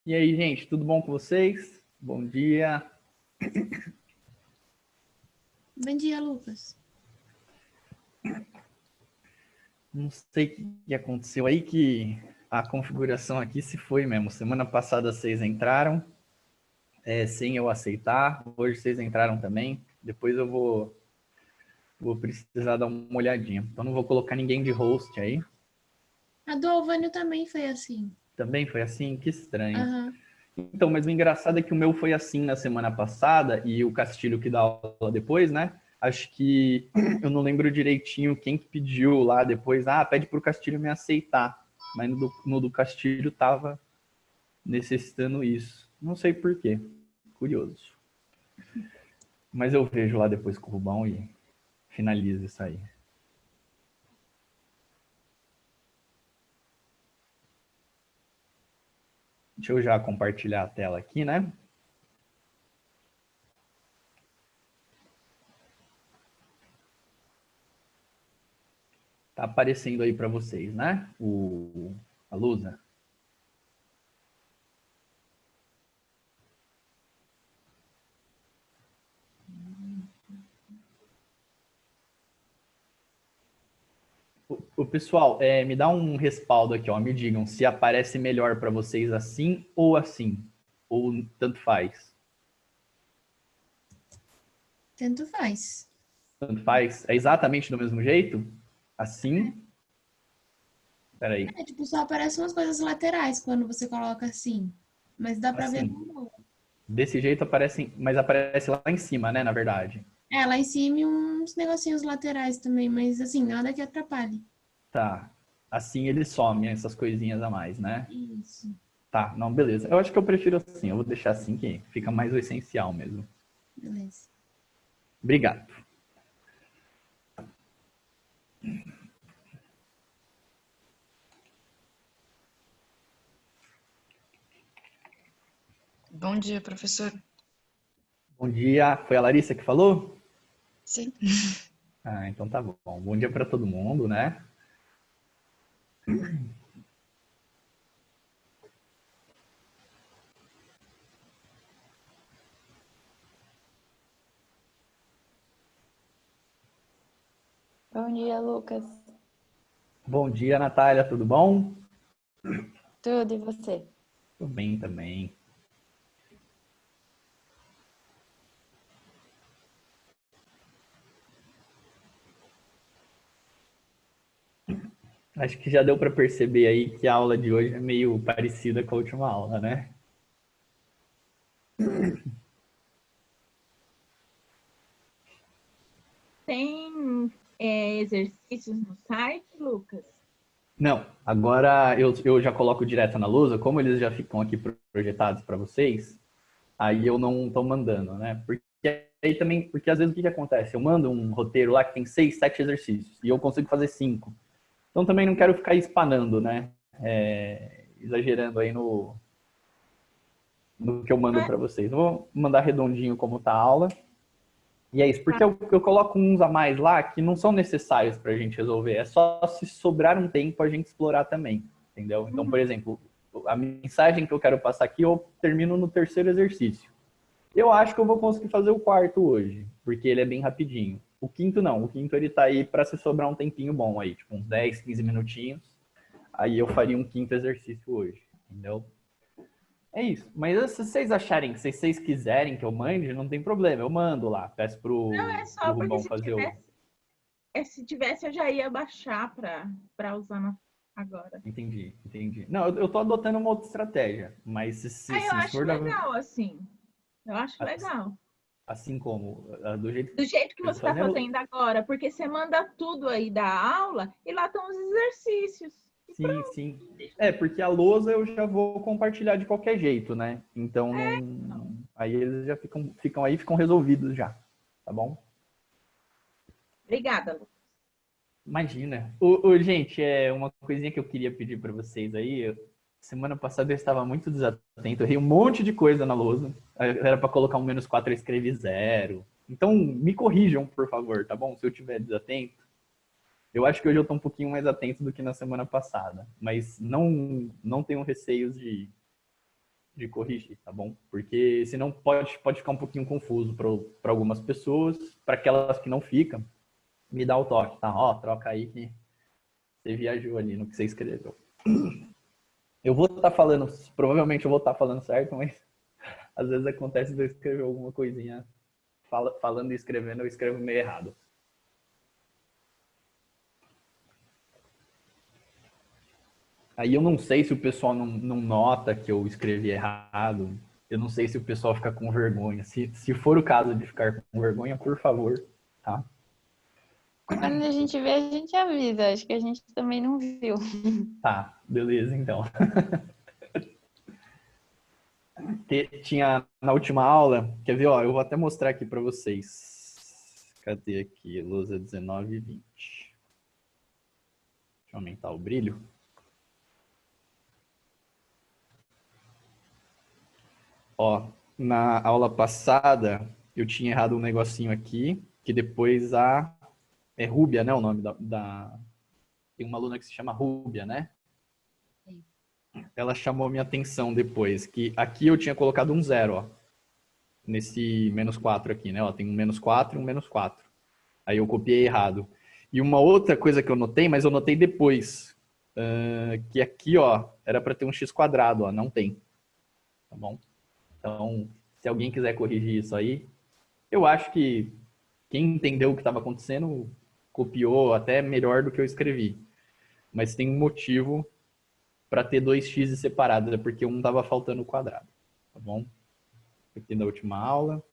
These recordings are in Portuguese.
E aí, gente, tudo bom com vocês? Bom dia. Bom dia, Lucas. Não sei o que aconteceu aí, que a configuração aqui se foi mesmo. Semana passada vocês entraram, sem eu aceitar. Hoje vocês entraram também. Depois eu vou precisar dar uma olhadinha. Então não vou colocar ninguém de host aí. A do Alvânio também foi assim. Também foi assim? Que estranho. Aham. Então, mas o engraçado é que o meu foi assim na semana passada e o Castilho que dá aula depois, né? Acho que eu não lembro direitinho quem que pediu lá depois. Ah, pede pro Castilho me aceitar. Mas no do Castilho tava necessitando isso. Não sei por quê. Curioso. Mas eu vejo lá depois com o Rubão e finalizo isso aí. Deixa eu já compartilhar a tela aqui, né? Tá aparecendo aí para vocês, né? A Lusa. O pessoal, me dá um respaldo aqui, ó. Me digam se aparece melhor para vocês assim, ou tanto faz. Tanto faz. Tanto faz. É exatamente do mesmo jeito? Assim? Peraí. Tipo, só aparecem umas coisas laterais quando você coloca assim. Mas dá pra ver Assim. normal. Desse jeito aparece, mas aparece lá em cima, né? Na verdade. É, lá em cima e uns negocinhos laterais também, mas assim, nada que atrapalhe. Tá. Assim ele some essas coisinhas a mais, né? Isso. Tá, não, beleza. Eu acho que eu prefiro assim. Eu vou deixar assim que fica mais o essencial mesmo. Beleza. Obrigado. Bom dia, professor. Bom dia. Foi a Larissa que falou? Sim. Ah, então tá bom. Bom dia para todo mundo, né? Bom dia, Lucas. Bom dia, Natália. Tudo bom? Tudo e você? Tudo bem também. Acho que já deu para perceber aí que a aula de hoje é meio parecida com a última aula, né? Tem exercícios no site, Lucas? Não, agora eu já coloco direto na lousa, como eles já ficam aqui projetados para vocês, aí eu não estou mandando, né? Porque aí também, porque às vezes o que acontece? Eu mando um roteiro lá que tem 6, 7 exercícios e eu consigo fazer 5. Então também não quero ficar espanando, né? Exagerando aí no que eu mando para vocês. Eu vou mandar redondinho como tá a aula. E é isso, porque eu coloco uns a mais lá que não são necessários para a gente resolver. É só se sobrar um tempo a gente explorar também, entendeu? Então, por exemplo, a mensagem que eu quero passar aqui eu termino no terceiro exercício. Eu acho que eu vou conseguir fazer o quarto hoje, porque ele é bem rapidinho. O quinto não, o quinto ele tá aí para se sobrar um tempinho bom aí, tipo uns 10, 15 minutinhos. Aí eu faria um quinto exercício hoje, entendeu? É isso. Mas se vocês acharem que se vocês quiserem que eu mande, não tem problema. Eu mando lá. Peço Não, pro é só porque Rubão fazer o. se tivesse eu já ia baixar para usar agora. Entendi, entendi. Não, eu tô adotando uma outra estratégia. Mas Aí eu se acho for legal, assim. Eu acho legal. assim como, do jeito Do jeito que que eu tô você está fazendo, fazendo agora, porque você manda tudo aí da aula e lá estão os exercícios. E sim, pronto. sim. Porque a lousa eu já vou compartilhar de qualquer jeito, né? Então não. Aí eles já ficam aí, ficam resolvidos já. Tá bom? Obrigada, Lu. Imagina. Gente, uma coisinha que eu queria pedir para vocês aí. Semana passada eu estava muito desatento, eu errei um monte de coisa na lousa. Era para colocar um -4, eu escrevi 0. Então, me corrijam, por favor, tá bom? Se eu estiver desatento. Eu acho que hoje eu estou um pouquinho mais atento do que na semana passada. Mas não tenham receios de corrigir, tá bom? Porque senão pode ficar um pouquinho confuso para algumas pessoas, para aquelas que não ficam, me dá o toque, tá? Ó, troca aí que você viajou ali no que você escreveu. Eu vou estar falando, provavelmente eu vou estar falando certo, mas às vezes acontece de eu escrever alguma coisinha, falando e escrevendo, eu escrevo meio errado. Aí eu não sei se o pessoal não nota que eu escrevi errado. Eu não sei se o pessoal fica com vergonha. Se for o caso de ficar com vergonha, por favor, tá? Quando a gente vê, a gente avisa. Acho que a gente também não viu. Tá, beleza, então. Tinha na última aula, quer ver, ó, eu vou até mostrar aqui para vocês. Cadê aqui? Lousa 19 e 20. Deixa eu aumentar o brilho. Ó, na aula passada, eu tinha errado um negocinho aqui, que depois é Rúbia, né, o nome Tem uma aluna que se chama Rúbia, né? Sim. Ela chamou minha atenção depois, que aqui eu tinha colocado um 0, ó. Nesse -4 aqui, né? Ó, tem um -4 e um -4. Aí eu copiei errado. E uma outra coisa que eu notei, mas eu notei depois, que aqui, ó, era para ter um x², ó, não tem. Tá bom? Então, se alguém quiser corrigir isso aí, eu acho que quem entendeu o que estava acontecendo copiou até melhor do que eu escrevi. Mas tem um motivo para ter 2x separados, é porque um estava faltando o quadrado. Tá bom? Aqui na última aula.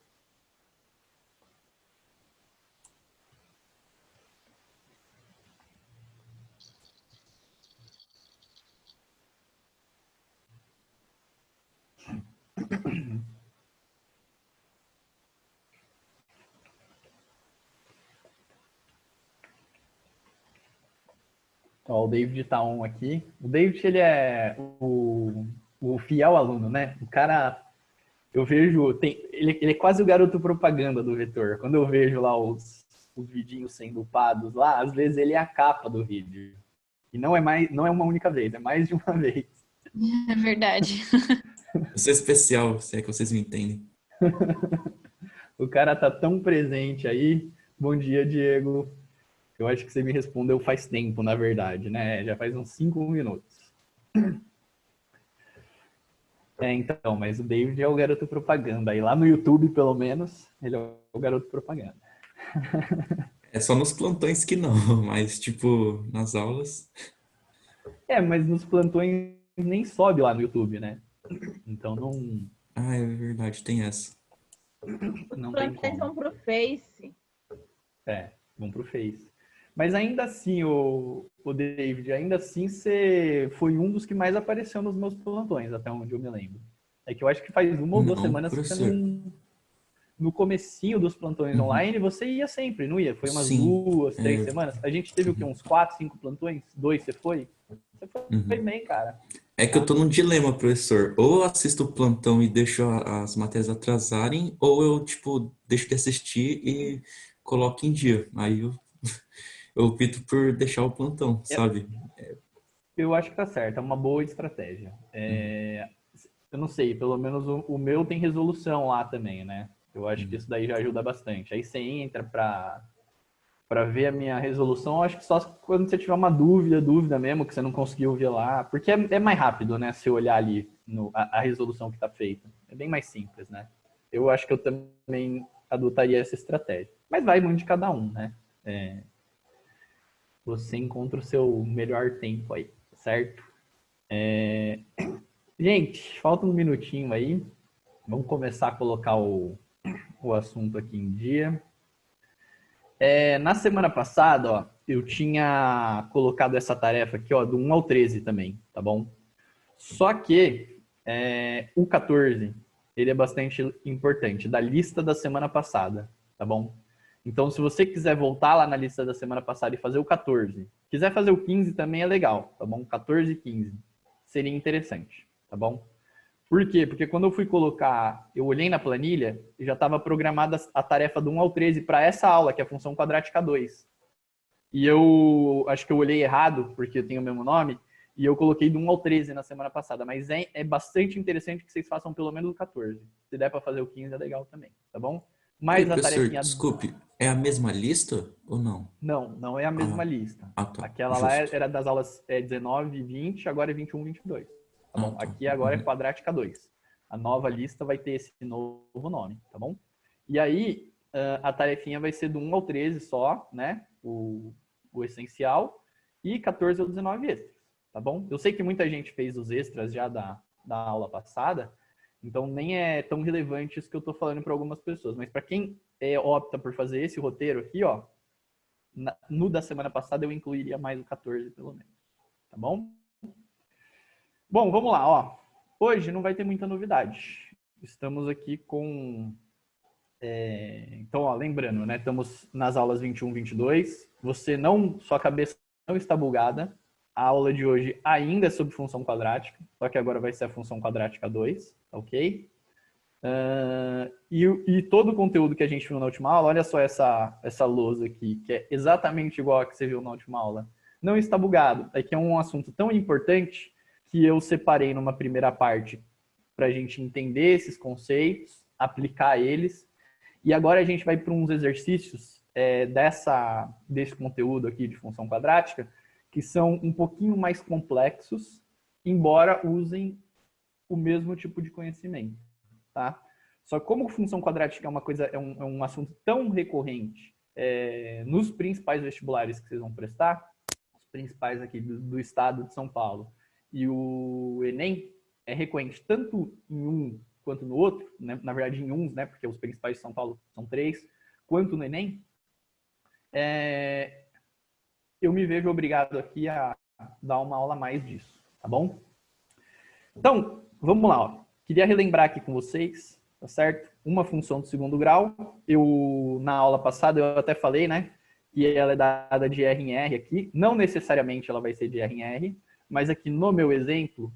Ó, o David tá on aqui. O David, ele é o fiel aluno, né? O cara, eu vejo, ele é quase o garoto propaganda do vetor. Quando eu vejo lá os vidinhos sendo upados lá, às vezes ele é a capa do vídeo. E não é uma única vez, é mais de uma vez. É verdade. Eu sou especial, se é que vocês me entendem. O cara tá tão presente aí. Bom dia, Diego. Eu acho que você me respondeu faz tempo, na verdade, né? Já faz uns 5 minutos. Então, mas o David é o garoto propaganda. Aí lá no YouTube, pelo menos, ele é o garoto propaganda. É só nos plantões que não, mas tipo, nas aulas. Mas nos plantões nem sobe lá no YouTube, né? Então não Ah, é verdade, tem essa. tem Plantões vão como. pro Face. Vão pro Face. Mas ainda assim, o David, ainda assim você foi um dos que mais apareceu nos meus plantões, até onde eu me lembro. É que eu acho que faz uma ou duas Não, semanas que você professor. não... No comecinho dos plantões Uhum. online, você ia sempre, não ia? Foi umas Sim. 2, 3 semanas. A gente teve o quê? Uns 4, 5 plantões? 2 você foi? Você foi Uhum. bem, cara. É que eu tô num dilema, professor. Ou eu assisto o plantão e deixo as matérias atrasarem, ou eu, tipo, deixo de assistir e coloco em dia. Aí eu opto por deixar o plantão, sabe? Eu acho que tá certo, é uma boa estratégia. Eu não sei, pelo menos o meu tem resolução lá também, né? Eu acho que isso daí já ajuda bastante. Aí você entra para ver a minha resolução, eu acho que só quando você tiver uma dúvida mesmo, que você não conseguiu ver lá, porque é mais rápido, né? Se olhar ali a resolução que está feita. É bem mais simples, né? Eu acho que eu também adotaria essa estratégia. Mas vai muito de cada um, né? Você encontra o seu melhor tempo aí, certo? Gente, falta um minutinho aí. Vamos começar a colocar o assunto aqui em dia. Na semana passada, ó, eu tinha colocado essa tarefa aqui, ó, do 1 ao 13 também, tá bom? Só que o 14, ele é bastante importante, da lista da semana passada, tá bom? Então, se você quiser voltar lá na lista da semana passada e fazer o 14, quiser fazer o 15 também é legal, tá bom? 14 e 15 seria interessante, tá bom? Por quê? Porque quando eu fui colocar, eu olhei na planilha e já estava programada a tarefa do 1 ao 13 para essa aula, que é a função quadrática 2. E eu acho que eu olhei errado, porque eu tenho o mesmo nome, E eu coloquei do 1 ao 13 na semana passada, mas é bastante interessante que vocês façam pelo menos o 14. Se der para fazer o 15 é legal também, tá bom? Mas a Professor, tarefinha... desculpe, é a mesma lista ou não? Não, não é a mesma lista. Tá. Aquela lá Justo. era das aulas 19 e 20, agora é 21 e 22. Tá bom? Tá. Aqui agora é quadrática 2. A nova lista vai ter esse novo nome, tá bom? E aí, a tarefinha vai ser do 1 ao 13 só, né? O essencial. E 14 ou 19 extras, tá bom? Eu sei que muita gente fez os extras já da aula passada, então nem é tão relevante isso que eu tô falando para algumas pessoas. Mas para quem opta por fazer esse roteiro aqui, ó, no da semana passada eu incluiria mais o 14 pelo menos, tá bom? Bom, vamos lá, ó. Hoje não vai ter muita novidade. Estamos aqui com... Então, ó, lembrando, né? Estamos nas aulas 21 e 22. Sua cabeça não está bugada. A aula de hoje ainda é sobre função quadrática, só que agora vai ser a função quadrática 2, ok? E todo o conteúdo que a gente viu na última aula, olha só essa lousa aqui, que é exatamente igual a que você viu na última aula. Não está bugado. É que é um assunto tão importante que eu separei numa primeira parte para a gente entender esses conceitos, aplicar eles. E agora a gente vai para uns exercícios desse conteúdo aqui de função quadrática, que são um pouquinho mais complexos, embora usem o mesmo tipo de conhecimento, tá? Só que como função quadrática é um assunto tão recorrente nos principais vestibulares que vocês vão prestar, os principais aqui do estado de São Paulo, e o Enem é recorrente tanto em um quanto no outro, né? Na verdade em uns, né? Porque os principais de São Paulo são 3, quanto no Enem, eu me vejo obrigado aqui a dar uma aula a mais disso, tá bom? Então, vamos lá, ó. Queria relembrar aqui com vocês, tá certo? Uma função do segundo grau, na aula passada eu até falei, né? Que ela é dada de R em R aqui, não necessariamente ela vai ser de R em R, mas aqui no meu exemplo,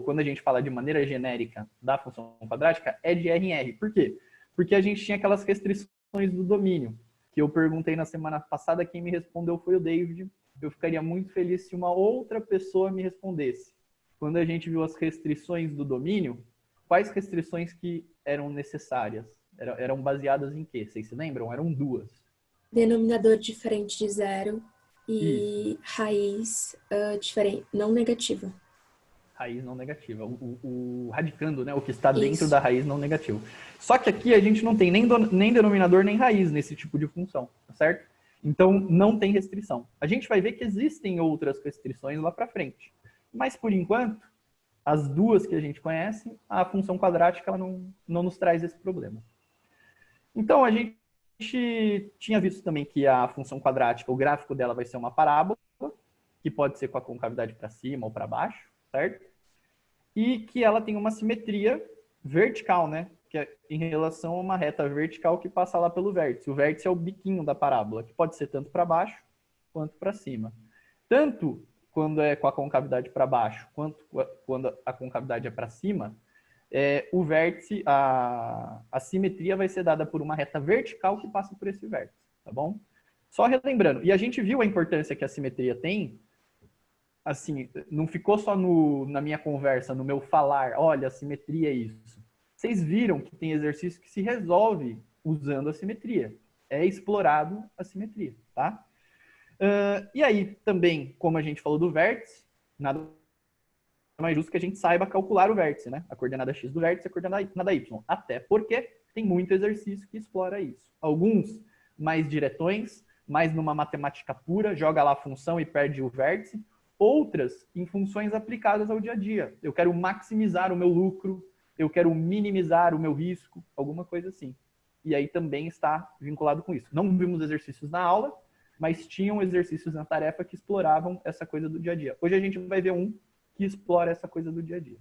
quando a gente fala de maneira genérica da função quadrática, é de R em R. Por quê? Porque a gente tinha aquelas restrições do domínio, que eu perguntei na semana passada, quem me respondeu foi o David. Eu ficaria muito feliz se uma outra pessoa me respondesse. Quando a gente viu as restrições do domínio, quais restrições que eram necessárias? Eram baseadas em quê? Vocês se lembram? Eram 2. Denominador diferente de zero e raiz diferente, não negativa. Raiz não negativa. O radicando, né? O que está dentro Isso. da raiz não negativa. Só que aqui a gente não tem nem denominador nem raiz nesse tipo de função, tá certo? Então não tem restrição. A gente vai ver que existem outras restrições lá para frente. Mas por enquanto, as 2 que a gente conhece, a função quadrática ela não nos traz esse problema. Então a gente tinha visto também que a função quadrática, o gráfico dela vai ser uma parábola, que pode ser com a concavidade para cima ou para baixo, certo? E que ela tem uma simetria vertical, né? Que é em relação a uma reta vertical que passa lá pelo vértice. O vértice é o biquinho da parábola, que pode ser tanto para baixo quanto para cima. Tanto quando é com a concavidade para baixo, quanto quando a concavidade é para cima, o vértice, a simetria vai ser dada por uma reta vertical que passa por esse vértice, tá bom? Só relembrando, e a gente viu a importância que a simetria tem, assim, não ficou só na minha conversa, no meu falar, olha, a simetria é isso. Vocês viram que tem exercício que se resolve usando a simetria. É explorado a simetria, tá? E aí, também, como a gente falou do vértice, nada mais justo que a gente saiba calcular o vértice, né? A coordenada x do vértice e a coordenada y. Até porque tem muito exercício que explora isso. Alguns mais diretões, mais numa matemática pura, joga lá a função e perde o vértice. Outras em funções aplicadas ao dia a dia. Eu quero maximizar o meu lucro, eu quero minimizar o meu risco, alguma coisa assim. E aí também está vinculado com isso. Não vimos exercícios na aula, mas tinham exercícios na tarefa que exploravam essa coisa do dia a dia. Hoje a gente vai ver um que explora essa coisa do dia a dia.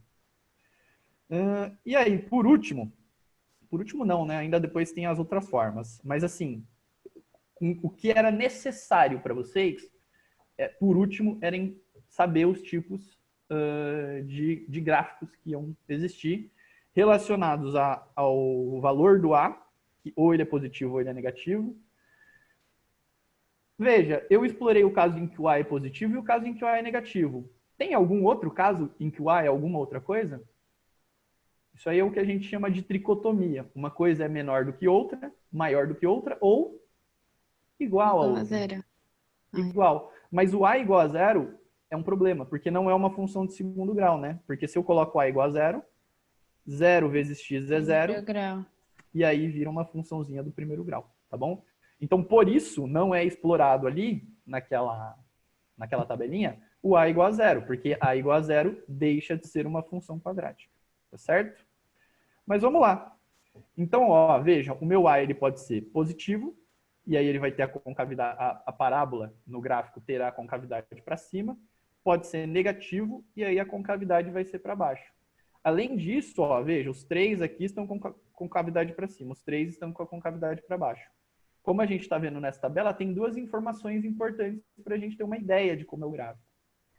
E aí, por último não, né? Ainda depois tem as outras formas. Mas assim, o que era necessário para vocês, por último, era saber os tipos de gráficos que iam existir relacionados ao valor do A, que ou ele é positivo ou ele é negativo. Veja, eu explorei o caso em que o A é positivo e o caso em que o A é negativo. Tem algum outro caso em que o A é alguma outra coisa? Isso aí é o que a gente chama de tricotomia. Uma coisa é menor do que outra, maior do que outra ou igual a Igual a outra. zero. Ai. Igual. Mas o A igual a zero é um problema, porque não é uma função de segundo grau, né? Porque se eu coloco A igual a zero, 0 vezes x é zero, Primeiro grau. e aí vira uma funçãozinha do primeiro grau, tá bom? Então, por isso, não é explorado ali, naquela tabelinha, o A igual a zero, porque A igual a zero deixa de ser uma função quadrática, tá certo? Mas vamos lá. Então, ó, veja, o meu A ele pode ser positivo, e aí ele vai ter a concavidade, a parábola no gráfico terá a concavidade para cima, pode ser negativo, e aí a concavidade vai ser para baixo. Além disso, ó, veja, os 3 aqui estão com concavidade para cima, os 3 estão com a concavidade para baixo. Como a gente está vendo nessa tabela, tem duas informações importantes para a gente ter uma ideia de como é o gráfico.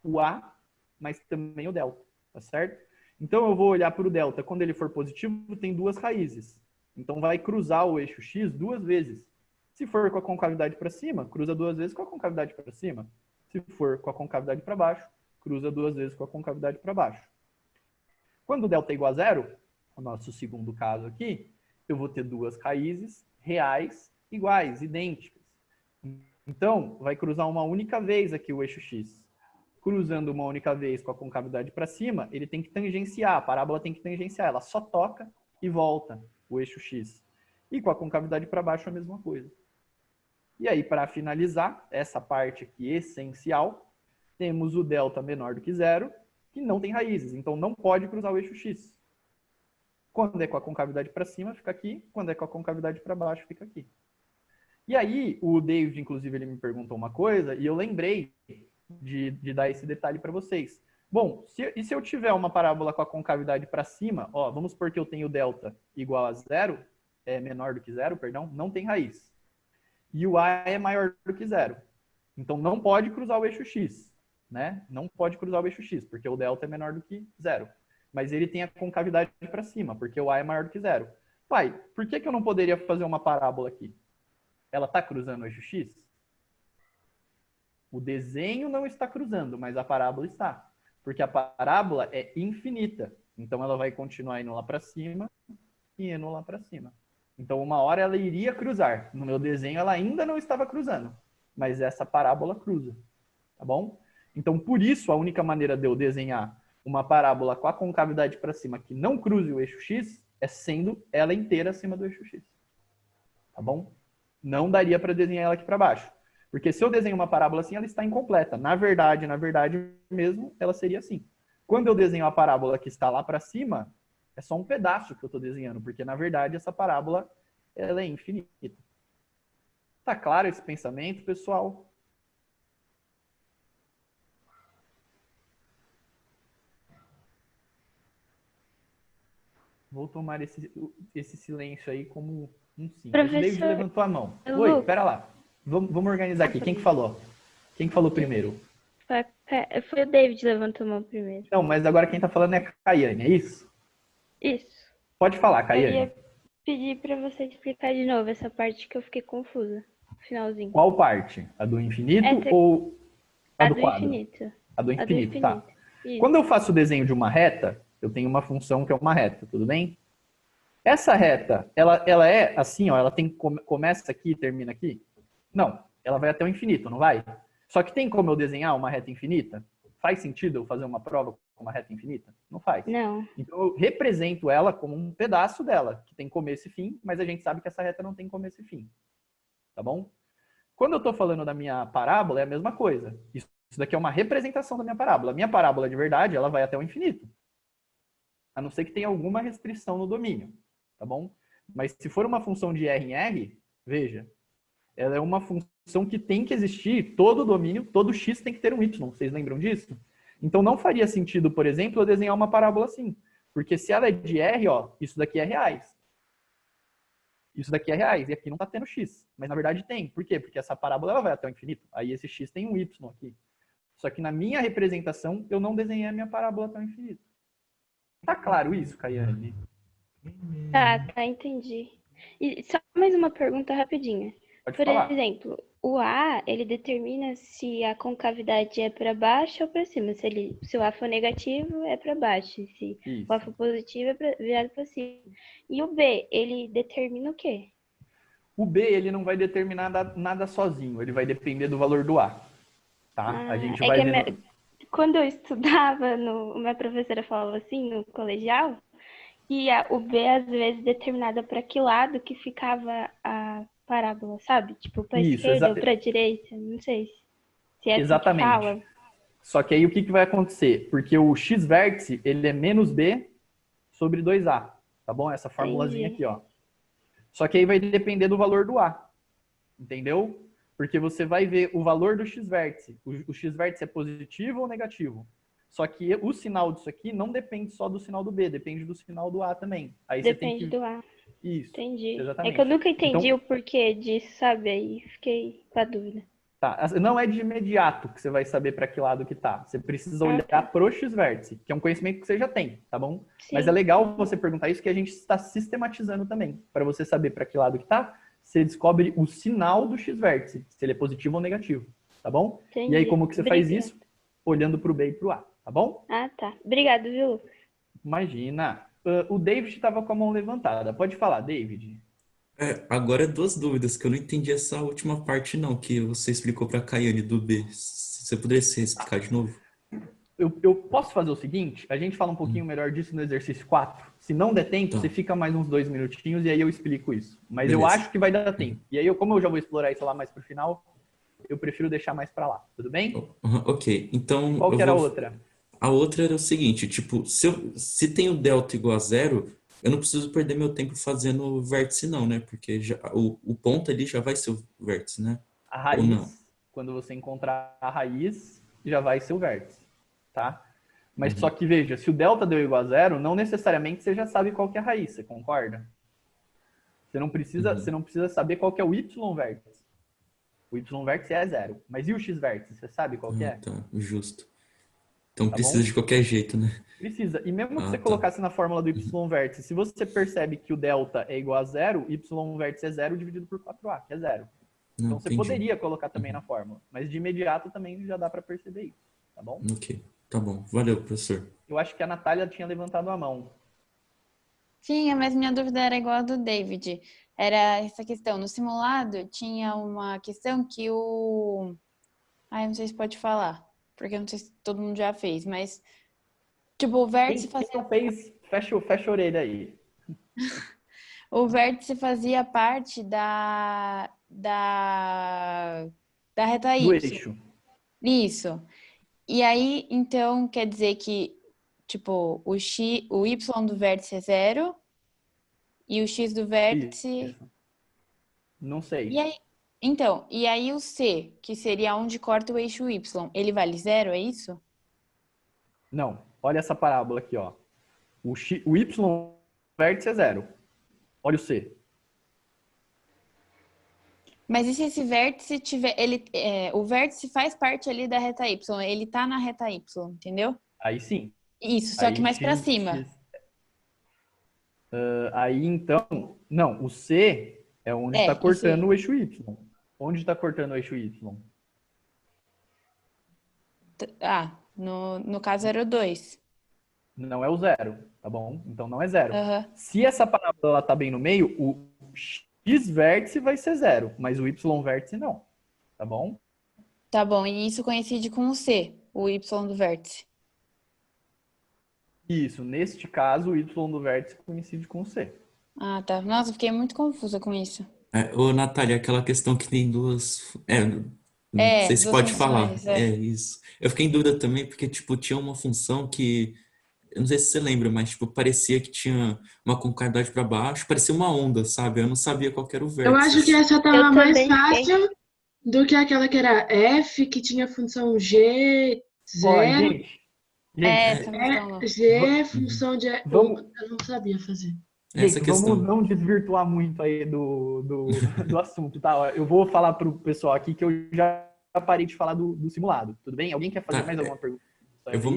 O A, mas também o delta, tá certo? Então eu vou olhar para o delta, quando ele for positivo, tem duas raízes. Então vai cruzar o eixo x duas vezes. Se for com a concavidade para cima, cruza duas vezes com a concavidade para cima. Se for com a concavidade para baixo, cruza duas vezes com a concavidade para baixo. Quando o delta é igual a zero, o nosso segundo caso aqui, eu vou ter duas raízes reais iguais, idênticas. Então, vai cruzar uma única vez aqui o eixo x. Cruzando uma única vez com a concavidade para cima, ele tem que tangenciar, a parábola tem que tangenciar, ela só toca e volta o eixo x. E com a concavidade para baixo a mesma coisa. E aí, para finalizar, essa parte aqui essencial, temos o delta menor do que zero, que não tem raízes, então não pode cruzar o eixo x. Quando é com a concavidade para cima, fica aqui. Quando é com a concavidade para baixo, fica aqui. E aí, o David, inclusive, ele me perguntou uma coisa, e eu lembrei de dar esse detalhe para vocês. Bom, e se eu tiver uma parábola com a concavidade para cima, ó, vamos supor que eu tenho delta igual a zero, é menor do que zero, perdão, não tem raiz. E o A é maior do que zero. Então, não pode cruzar o eixo x, né? Não pode cruzar o eixo x, porque o delta é menor do que zero. Mas ele tem a concavidade para cima, porque o A é maior do que zero. Pai, por que eu não poderia fazer uma parábola aqui? Ela está cruzando o eixo x? O desenho não está cruzando, mas a parábola está. Porque a parábola é infinita. Então, ela vai continuar indo lá para cima e indo lá para cima. Então, uma hora ela iria cruzar. No meu desenho, ela ainda não estava cruzando. Mas essa parábola cruza. Tá bom? Então, por isso, a única maneira de eu desenhar uma parábola com a concavidade para cima que não cruze o eixo x é sendo ela inteira acima do eixo x. Tá bom? Não daria para desenhar ela aqui para baixo. Porque se eu desenho uma parábola assim, ela está incompleta. Na verdade mesmo, ela seria assim. Quando eu desenho a parábola que está lá para cima, é só um pedaço que eu estou desenhando, porque na verdade essa parábola ela é infinita. Tá claro esse pensamento, pessoal? Vou tomar esse silêncio aí como um sim. Mas o David Professor, levantou a mão. eu Oi, vou- pera lá. Vamos organizar aqui. Quem que falou? Quem que falou primeiro? Foi o David que levantou a mão primeiro. Não, mas agora quem tá falando é a Caiane, é isso? Isso. Pode falar, Eu Caiane. ia pedir pra você explicar de novo essa parte que eu fiquei confusa. Finalzinho. Qual parte? A do infinito Essa- ou a A do do quadro? infinito. A do A do infinito, tá. infinito. Isso. Quando eu faço o desenho de uma reta, eu tenho uma função que é uma reta, tudo bem? Essa reta, ela é assim, ó, ela tem começa aqui e termina aqui? Não, ela vai até o infinito, não vai? Só que tem como eu desenhar uma reta infinita? Faz sentido eu fazer uma prova com uma reta infinita? Não faz. Não. Então eu represento ela como um pedaço dela, que tem começo e fim, mas a gente sabe que essa reta não tem começo e fim. Tá bom? Quando eu estou falando da minha parábola, é a mesma coisa. Isso daqui é uma representação da minha parábola. A minha parábola de verdade, ela vai até o infinito. A não ser que tenha alguma restrição no domínio. Tá bom? Mas se for uma função de R em R, veja, ela é uma função que tem que existir todo o domínio, todo x tem que ter um y. Vocês lembram disso? Então não faria sentido, por exemplo, eu desenhar uma parábola assim. Porque se ela é de R, ó, isso daqui é reais. Isso daqui é reais. E aqui não está tendo x. Mas na verdade tem. Por quê? Porque essa parábola ela vai até o infinito. Aí esse x tem um y aqui. Só que na minha representação, eu não desenhei a minha parábola até o infinito. Tá claro isso, Caiane? Tá, entendi. E só mais uma pergunta rapidinha. Pode Por falar. exemplo, o A, ele determina se a concavidade é para baixo ou para cima. Se o A for negativo, é para baixo. Se o A Isso. for positivo, é virado para cima. E o B, ele determina o quê? O B, ele não vai determinar nada sozinho, ele vai depender do valor do A, tá? A gente É vai que vendo... quando eu estudava, minha professora falava assim, no colegial, que o B, às vezes, determinada para que lado que ficava a parábola, sabe? Tipo, para Isso, esquerda ou para direita, não sei se é assim que exatamente. fala. Só que aí o que vai acontecer? Porque o x-vértice, ele é menos B sobre 2A, tá bom? Essa formulazinha Entendi. aqui, ó. Só que aí vai depender do valor do A, entendeu? Porque você vai ver o valor do x-vértice. O x-vértice é positivo ou negativo? Só que o sinal disso aqui não depende só do sinal do B, depende do sinal do A também. Aí você tem Depende que... do A. Isso, Entendi. É que eu exatamente. nunca entendi Então, o porquê disso, sabe? Aí fiquei com a dúvida. tá, não é de imediato que você vai saber para que lado que tá. Você precisa Ah, olhar tá. pro x-vértice, que é um conhecimento que você já tem, tá bom? Mas é Sim. legal você perguntar isso, que a gente está sistematizando também. Para você saber para que lado que tá, você descobre o sinal do x-vértice, se ele é positivo ou negativo, tá bom? Entendi. E aí como que você faz Obrigada. isso? Olhando pro B e pro A, tá bom? Ah, tá. Obrigado, viu, Lucas? Imagina. O David estava com a mão levantada. Pode falar, David. Agora duas dúvidas, que eu não entendi essa última parte não, que você explicou para a Caiane do B. Você poderia se explicar de novo? Eu posso fazer o seguinte? A gente fala um pouquinho melhor disso no exercício 4. Se não der tempo, Tá. você fica mais uns 2 minutinhos e aí eu explico isso. Mas eu Beleza. acho que vai dar tempo. E aí, como eu já vou explorar isso lá mais pro final, eu prefiro deixar mais para lá. Tudo bem? Ok, então Qual eu que era a vou... outra? A outra era o seguinte, tipo, se tem o delta igual a zero, eu não preciso perder meu tempo fazendo o vértice não, né? Porque o ponto ali já vai ser o vértice, né? A Ou não? raiz, quando você encontrar a raiz, já vai ser o vértice, tá? Mas só que veja, se o delta deu igual a zero, não necessariamente você já sabe qual que é a raiz, você concorda? Você não precisa saber qual que é o y vértice. O y vértice é zero. Mas e o x vértice? Você sabe qual que é? Tá, justo. Então Tá precisa bom? de qualquer jeito, né? Precisa. E mesmo que Ah, você tá. colocasse na fórmula do y vértice, se você percebe que o delta é igual a zero, y vértice é zero dividido por 4a, que é zero. Não, Então você entendi. poderia colocar também na fórmula. Mas de imediato também já dá para perceber isso. Tá bom? Ok, tá bom. Valeu, professor. Eu acho que a Natália tinha levantado a mão. Sim, mas minha dúvida era igual a do David. Era essa questão. No simulado, tinha uma questão que o... Ai, não sei se pode falar, porque eu não sei se todo mundo já fez, mas... Tipo, o vértice Quem fazia... não fez, fecha a orelha aí. O vértice fazia parte da reta Do Y. eixo. Isso. E aí, então, quer dizer que, tipo, o Y do vértice é zero e o X do vértice... Isso. Não sei. E aí, então, e aí o C, que seria onde corta o eixo Y, ele vale zero, é isso? Não. Olha essa parábola aqui, ó. O y vértice é zero. Olha o c. Mas e se esse vértice tiver... o vértice faz parte ali da reta Y, ele tá na reta Y, entendeu? Aí sim. Isso, só que Aí mais pra cima. Aí então, não, o C é onde está o C. cortando o eixo Y. Onde está cortando o eixo Y? No caso era o 2. Não é o zero, tá bom? Então não é zero. Aham. Se essa parábola está bem no meio, o X vértice vai ser zero, mas o Y vértice não, tá bom? Tá bom, e isso coincide com o C, o Y do vértice. Isso, neste caso, o Y do vértice coincide com o C. Ah, tá. Nossa, eu fiquei muito confusa com isso. Ô, Natália, aquela questão que tem duas... não sei se duas pode falar. funções, Isso. Eu fiquei em dúvida também, porque, tipo, tinha uma função que... Eu não sei se você lembra, mas, tipo, parecia que tinha uma concavidade para baixo, parecia uma onda, sabe? Eu não sabia qual que era o Eu acho que vértice. essa Eu tava mais também fácil do que aquela que era F, que tinha função G, Ó, zero, gente, Essa função não. G, função de... Vamos- Eu não sabia fazer. Essa gente, questão. vamos não desvirtuar muito aí do assunto, tá? Ó, eu vou falar pro pessoal aqui que eu já parei de falar do simulado, tudo bem? Alguém quer fazer Tá, mais alguma pergunta? Eu vou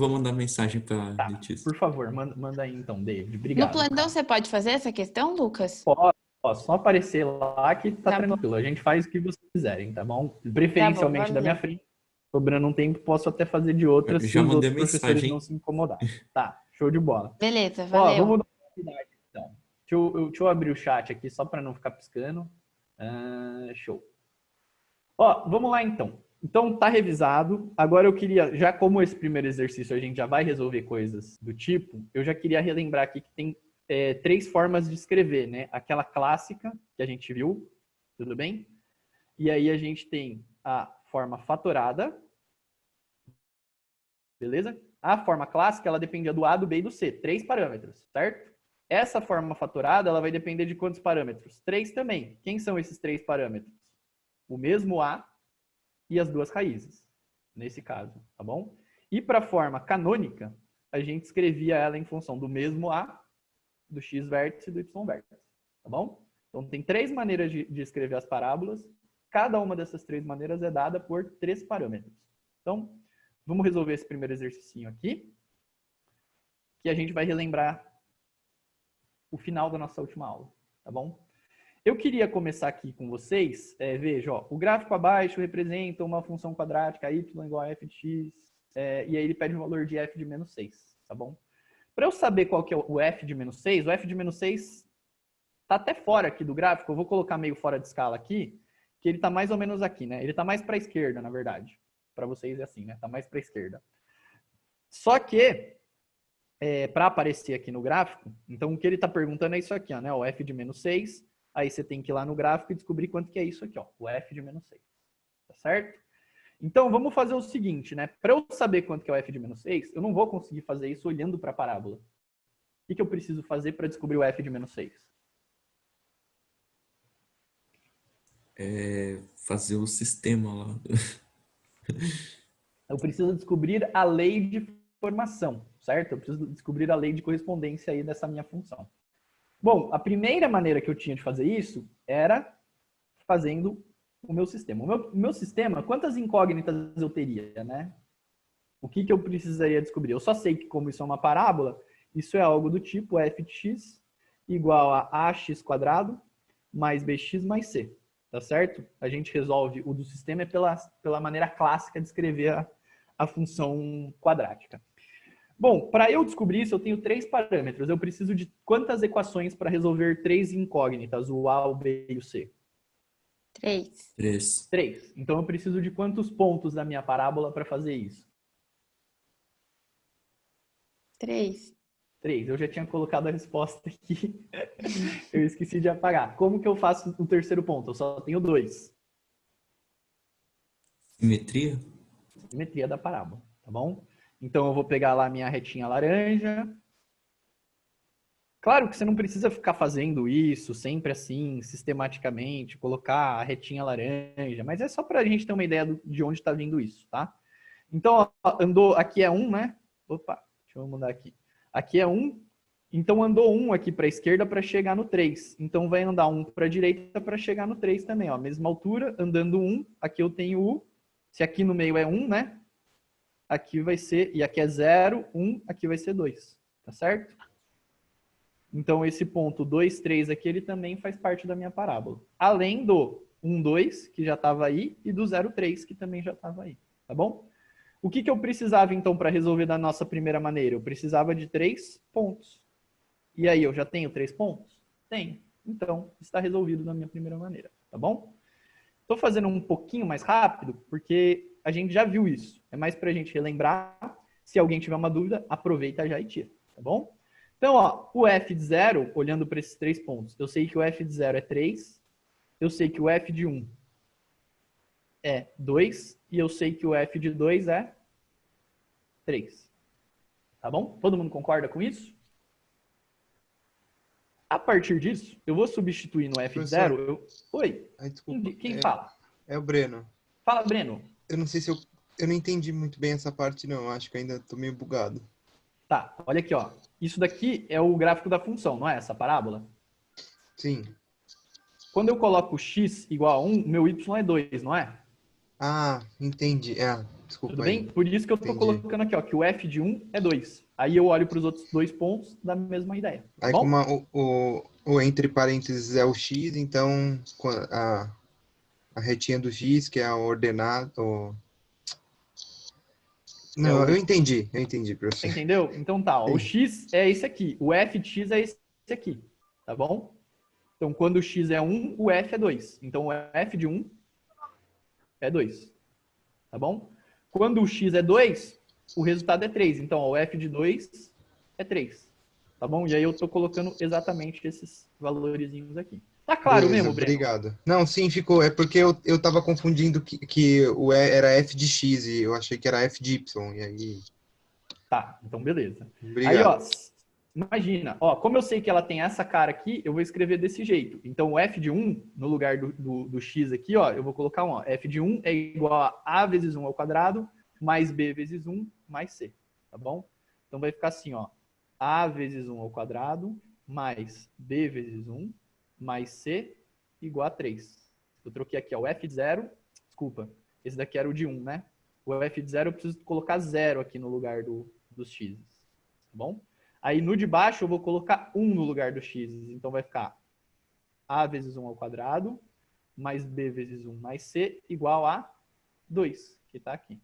aí? mandar mensagem para Tá, Letícia. por favor, manda aí então, David. No Obrigado. plantão você pode fazer essa questão, Lucas? Ó, só aparecer lá que tá Tá bom. tranquilo. A gente faz o que vocês quiserem, tá bom? Preferencialmente vamos da minha ver. frente. Sobrando um tempo, posso até fazer de outras Eu se já os mandei outros professores mensagem. não se incomodarem. Tá, show de bola. Beleza, Ó, valeu. vamos dar uma atividade, então. Deixa eu abrir o chat aqui só para não ficar piscando. Show. Ó, vamos lá então. Então tá revisado. Agora eu queria, já como esse primeiro exercício a gente já vai resolver coisas do tipo, eu já queria relembrar aqui que tem 3 formas de escrever, né? Aquela clássica que a gente viu, tudo bem? E aí a gente tem a forma fatorada, beleza? A forma clássica, ela dependia do A, do B e do C, 3 parâmetros, certo? Essa forma fatorada, ela vai depender de quantos parâmetros? 3 também. Quem são esses 3 parâmetros? O mesmo A e as 2 raízes, nesse caso, tá bom? E para a forma canônica, a gente escrevia ela em função do mesmo A, do x vértice e do y vértice, tá bom? Então tem 3 maneiras de escrever as parábolas. Cada uma dessas 3 maneiras é dada por 3 parâmetros. Então, vamos resolver esse primeiro exercício aqui, que a gente vai relembrar o final da nossa última aula, tá bom? Eu queria começar aqui com vocês, veja, ó, o gráfico abaixo representa uma função quadrática y igual a f de x, e aí ele pede o valor de f de menos 6, tá bom? Para eu saber qual que é o f de menos 6, o f de menos 6 tá até fora aqui do gráfico, eu vou colocar meio fora de escala aqui, que ele tá mais ou menos aqui, né? Ele tá mais para a esquerda, na verdade. Para vocês é assim, né? Tá mais para a esquerda. Só que, para aparecer aqui no gráfico, então o que ele tá perguntando é isso aqui, ó, né? O f de menos 6, aí você tem que ir lá no gráfico e descobrir quanto que é isso aqui, ó, o f de menos 6. Tá certo? Então, vamos fazer o seguinte, né? Para eu saber quanto que é o f de menos 6, eu não vou conseguir fazer isso olhando para a parábola. O que eu preciso fazer para descobrir o f de menos 6? Fazer o sistema lá. Eu preciso descobrir a lei de formação, certo? Eu preciso descobrir a lei de correspondência aí dessa minha função. Bom, a primeira maneira que eu tinha de fazer isso era fazendo o meu sistema. O meu sistema, quantas incógnitas eu teria, né? O que eu precisaria descobrir? Eu só sei que, como isso é uma parábola, isso é algo do tipo f de x igual a ax quadrado mais bx mais c. Tá certo? A gente resolve o do sistema pela maneira clássica de escrever a função quadrática. Bom, para eu descobrir isso, eu tenho 3 parâmetros. Eu preciso de quantas equações para resolver 3 incógnitas, o A, o B e o C? 3. 3. Então eu preciso de quantos pontos da minha parábola para fazer isso? 3. 3. Eu já tinha colocado a resposta aqui. Eu esqueci de apagar. Como que eu faço o terceiro ponto? Eu só tenho 2. Simetria? Simetria da parábola, tá bom? Então eu vou pegar lá a minha retinha laranja. Claro que você não precisa ficar fazendo isso sempre assim, sistematicamente, colocar a retinha laranja, mas é só para a gente ter uma ideia de onde está vindo isso, tá? Então, ó, andou, aqui é 1, né? Opa, deixa eu mudar aqui. Aqui é 1, então andou 1 aqui para a esquerda para chegar no 3. Então vai andar 1 para a direita para chegar no 3 também, ó. Mesma altura, andando 1, aqui eu tenho o... Se aqui no meio é 1, né? Aqui vai ser... E aqui é 0, 1, aqui vai ser 2. Tá certo? Então esse ponto 2, 3 aqui, ele também faz parte da minha parábola. Além do 1, 2, que já estava aí, e do 0, 3, que também já estava aí. Tá bom? O que eu precisava, então, para resolver da nossa primeira maneira? Eu precisava de 3 pontos. E aí, eu já tenho 3 pontos? Tenho. Então, está resolvido na minha primeira maneira. Tá bom? Estou fazendo um pouquinho mais rápido, porque a gente já viu isso. É mais para a gente relembrar. Se alguém tiver uma dúvida, aproveita já e tira. Tá bom? Então, ó, o f de 0, olhando para esses 3 pontos, eu sei que o f de 0 é 3. Eu sei que o f de 1 é 2. E eu sei que o f de 2 é 3. Tá bom? Todo mundo concorda com isso? A partir disso, eu vou substituir no f de 0. Oi? Ai, desculpa. Quem fala? É o Breno. Fala, Breno. Eu não sei se eu não entendi muito bem essa parte, não. Eu acho que ainda tô meio bugado. Tá, olha aqui, ó. Isso daqui é o gráfico da função, não é essa parábola? Sim. Quando eu coloco x igual a 1, meu y é 2, não é? Ah, entendi. Desculpa Tudo aí. bem? Por isso que eu tô Entendi. colocando aqui, ó, que o f de 1 é 2. Aí eu olho para os outros 2 pontos da mesma ideia. Tá Aí bom? como O entre parênteses é o x, então a retinha do x, que é a ordenada. Não, eu entendi, Você professor. entendeu? Então tá, ó, o Sim. x é esse aqui, o f de x é esse aqui, tá bom? Então quando o x é 1, o f é 2. Então o f de 1 é 2, tá bom? Quando o x é 2, o resultado é 3. Então ó, o f de 2 é 3, tá bom? E aí eu tô colocando exatamente esses valorizinhos aqui. Tá claro Beleza, mesmo, Breno? obrigado. Não, sim, ficou. É porque eu tava confundindo que o E era f de x e eu achei que era f de y. E aí. Tá, então beleza. Aí, Obrigado. ó, imagina, ó, como eu sei que ela tem essa cara aqui, eu vou escrever desse jeito. Então, o f de 1, no lugar do x aqui, ó, eu vou colocar 1, ó. F de 1 é igual a vezes 1 ao quadrado, mais b vezes 1, mais c, tá bom? Então, vai ficar assim, ó, a vezes 1 ao quadrado, mais b vezes 1, mais c, igual a 3. Eu troquei aqui, ó, o f de 0, desculpa, esse daqui era o de 1, né? O f de 0 eu preciso colocar 0 aqui no lugar dos x, tá bom? Aí no de baixo eu vou colocar 1 no lugar do x, então vai ficar a vezes 1 ao quadrado, mais b vezes 1 mais c, igual a 2, que está aqui.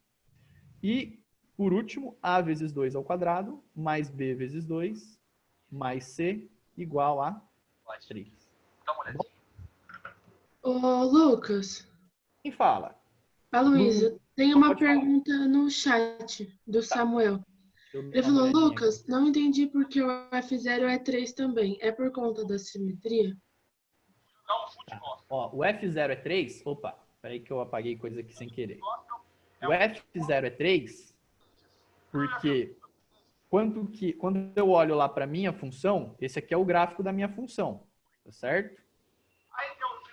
E, por último, a vezes 2 ao quadrado, mais b vezes 2, mais c, igual a 3. Tá bom? Ô, Lucas, Quem fala? a Luísa, tem uma Pode falar. pergunta no chat do Samuel. Deixa eu dar Ele uma falou, olhadinha Lucas, aqui. não entendi porque o F0 é 3 também. É por conta da simetria? Tá. Ó, o F0 é 3. Opa, peraí que eu apaguei coisa aqui sem querer. O F0 é 3 porque quando eu olho lá para minha função, esse aqui é o gráfico da minha função, tá certo?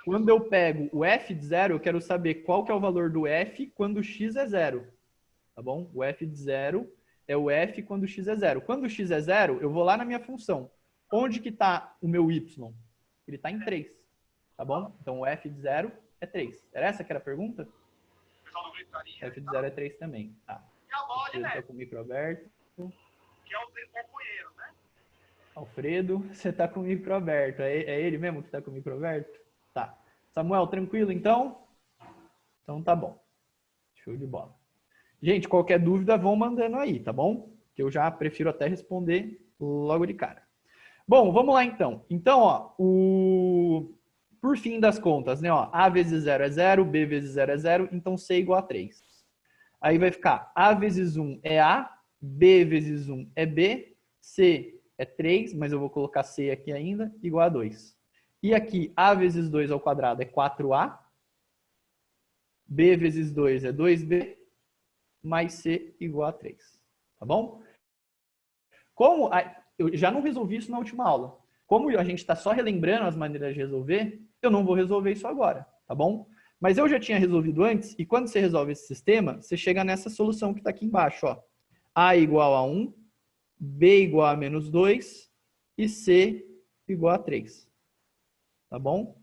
Quando eu pego o f de 0, eu quero saber qual que é o valor do f quando x é 0, tá bom? O f de 0 é o f quando x é 0. Quando x é 0, eu vou lá na minha função. Onde que está o meu y? Ele está em 3, tá bom? Então o f de 0 é 3. Era essa que era a pergunta? F de 0 é 3 também. Tá. Alfredo está com o micro aberto. Alfredo, você está com o micro aberto. É ele mesmo que está com o micro aberto? Tá. Samuel, tranquilo então? Então tá bom. Show de bola. Gente, qualquer dúvida, vão mandando aí, tá bom? Que eu já prefiro até responder logo de cara. Bom, vamos lá então. Então, ó, por fim das contas, né? Ó, a vezes 0 é 0, b vezes 0 é 0, então c é igual a 3. Aí vai ficar a vezes 1 é a, b vezes 1 é b, c é 3, mas eu vou colocar c aqui ainda, igual a 2. E aqui, a vezes 2 ao quadrado é 4a, b vezes 2 é 2b, mais c igual a 3. Tá bom? Eu já não resolvi isso na última aula. Como a gente está só relembrando as maneiras de resolver, eu não vou resolver isso agora, tá bom? Mas eu já tinha resolvido antes, e quando você resolve esse sistema, você chega nessa solução que está aqui embaixo, ó. A igual a 1, b igual a menos 2 e c igual a 3. Tá bom?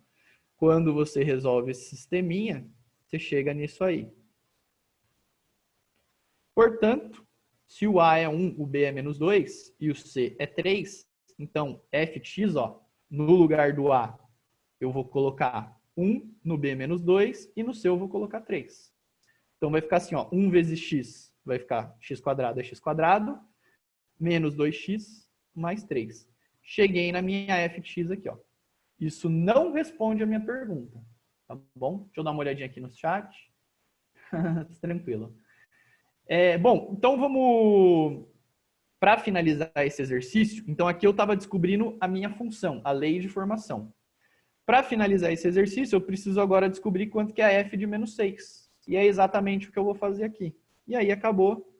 Quando você resolve esse sisteminha, você chega nisso aí. Portanto, se o A é 1, o B é menos 2 e o C é 3, então f de x, ó, no lugar do A, eu vou colocar 1, no B menos 2 e no C eu vou colocar 3. Então vai ficar assim, ó, 1 vezes x vai ficar x quadrado é x quadrado, menos 2x mais 3. Cheguei na minha f de x aqui, ó. Isso não responde a minha pergunta, tá bom? Deixa eu dar uma olhadinha aqui no chat. Tranquilo. Bom, então vamos... Para finalizar esse exercício, então aqui eu estava descobrindo a minha função, a lei de formação. Para finalizar esse exercício, eu preciso agora descobrir quanto que é a f de menos 6. E é exatamente o que eu vou fazer aqui. E aí acabou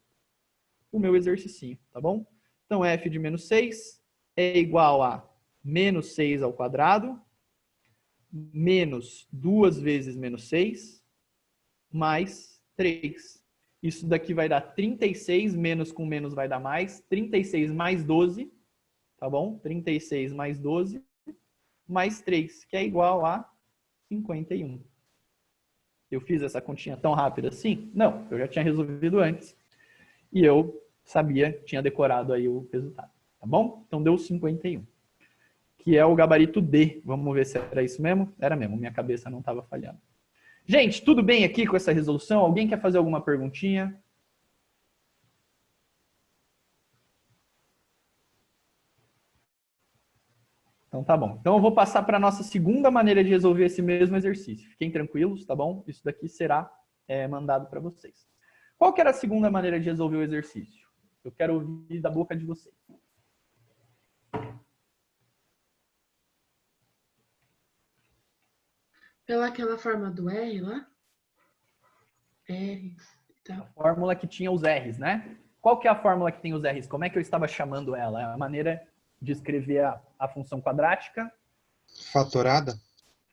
o meu exercício, tá bom? Então f de menos 6 é igual a menos 6 ao quadrado, menos 2 vezes menos 6, mais 3. Isso daqui vai dar 36, menos com menos vai dar mais. 36 mais 12, tá bom? 36 mais 12, mais 3, que é igual a 51. Eu fiz essa continha tão rápida assim? Não, eu já tinha resolvido antes. E eu sabia, tinha decorado aí o resultado, tá bom? Então deu 51. que é o gabarito D. Vamos ver se era isso mesmo? Era mesmo, minha cabeça não estava falhando. Gente, tudo bem aqui com essa resolução? Alguém quer fazer alguma perguntinha? Então tá bom. Então eu vou passar para a nossa segunda maneira de resolver esse mesmo exercício. Fiquem tranquilos, tá bom? Isso daqui será mandado para vocês. Qual que era a segunda maneira de resolver o exercício? Eu quero ouvir da boca de vocês. Pela aquela forma do R lá? R e tal. A fórmula que tinha os R's, né? Qual que é a fórmula que tem os R's? Como é que eu estava chamando ela? É a maneira de escrever a função quadrática. Fatorada?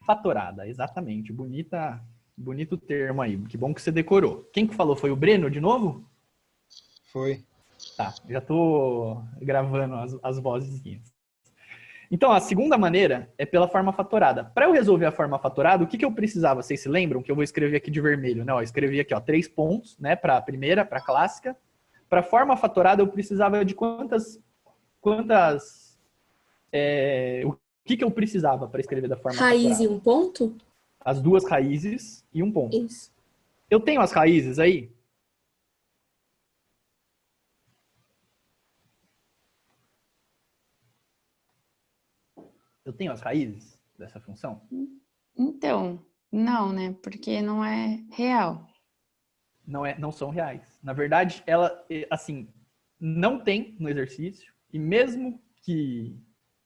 Fatorada, exatamente. Bonito termo aí. Que bom que você decorou. Quem que falou? Foi o Breno de novo? Foi. Tá, já estou gravando as vozinhas. Então, a segunda maneira é pela forma fatorada. Para eu resolver a forma fatorada, o que eu precisava? Vocês se lembram? Que eu vou escrever aqui de vermelho, né? Ó, eu escrevi aqui, ó, 3 pontos, né? Para a primeira, para a clássica. Para a forma fatorada, eu precisava de o que eu precisava para escrever da forma Raiz fatorada? e um ponto? As duas raízes e um ponto. Isso. Eu tenho as raízes aí? Eu tenho as raízes dessa função? Então, não, né? Porque não é real. Não são reais. Na verdade, ela, assim, não tem no exercício, e mesmo que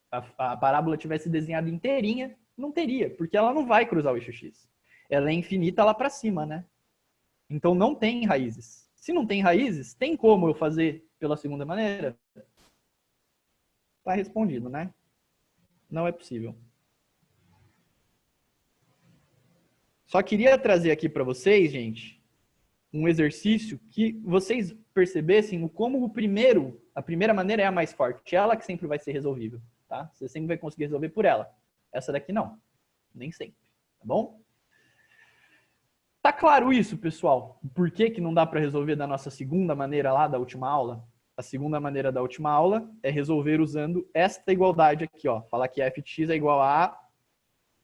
a parábola tivesse desenhada inteirinha, não teria, porque ela não vai cruzar o eixo X. Ela é infinita lá para cima, né? Então não tem raízes. Se não tem raízes, tem como eu fazer pela segunda maneira? Tá respondido, né? Não é possível. Só queria trazer aqui para vocês, gente, um exercício que vocês percebessem como a primeira maneira é a mais forte. Ela que sempre vai ser resolvível, tá? Você sempre vai conseguir resolver por ela. Essa daqui não. Nem sempre, tá bom? Tá claro isso, pessoal? Por que não dá para resolver da nossa segunda maneira lá da última aula? A segunda maneira da última aula é resolver usando esta igualdade aqui, ó. Falar que f de x é igual a a